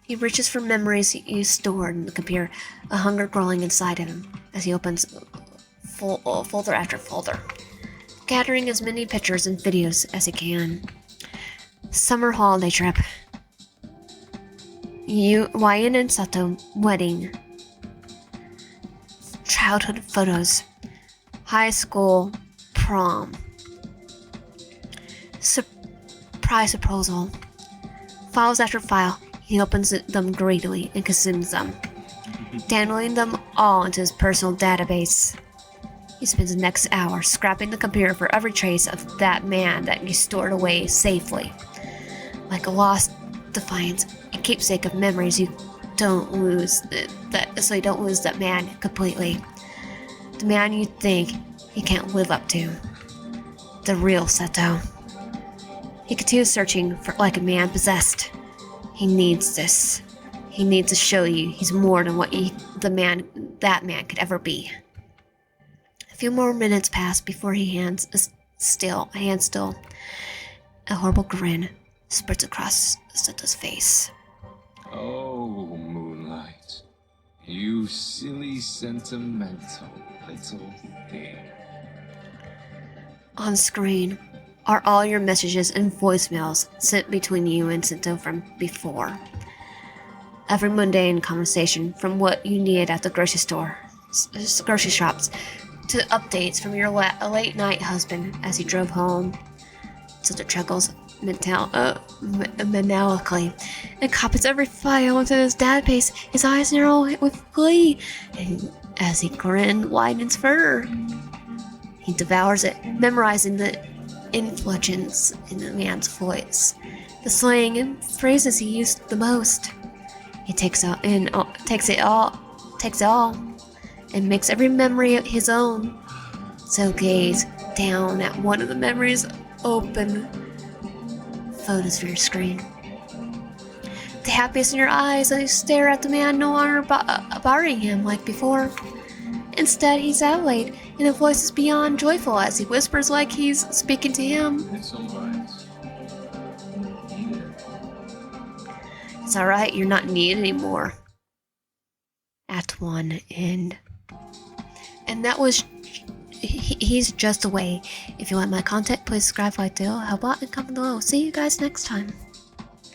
He reaches for memories you stored in the computer, a hunger growing inside of him as he opens folder after folder, gathering as many pictures and videos as he can. Summer holiday trip. Wyan and Sato wedding. Childhood photos. High school prom. Surprise proposal. Files after file. He opens them greedily and consumes them, downloading them all into his personal database. He spends the next hour scrapping the computer for every trace of that man that you stored away safely. Like a lost defiance, a keepsake of memories you don't lose, so you don't lose that man completely. The man you think he can't live up to. The real Seto. He continues searching for like a man possessed. He needs this. He needs to show you he's more than what that man could ever be. A few more minutes pass before he hands still. A horrible grin spreads across Seto's face. Oh, Moonlight. You silly, sentimental little thing. On screen are all your messages and voicemails sent between you and Seto from before. Every mundane conversation, from what you needed at the grocery shops, to updates from your late night husband as he drove home. Seto chuckles maniacally and copies every file into his database, his eyes narrow with glee, and as he grin widens further. He devours it, memorizing the inflections in the man's voice, the slang and phrases he used the most. He takes it all, and makes every memory his own. So gaze down at one of the memories, open photosphere screen. The happiest in your eyes as you stare at the man no longer bothering him like before. Instead, he's allayed, and his voice is beyond joyful as he whispers like he's speaking to him. It's alright. It's alright, you're not needed anymore. Act 1 end. And that was He's Just Away. If you like my content, please subscribe, like, help out, and comment below. See you guys next time.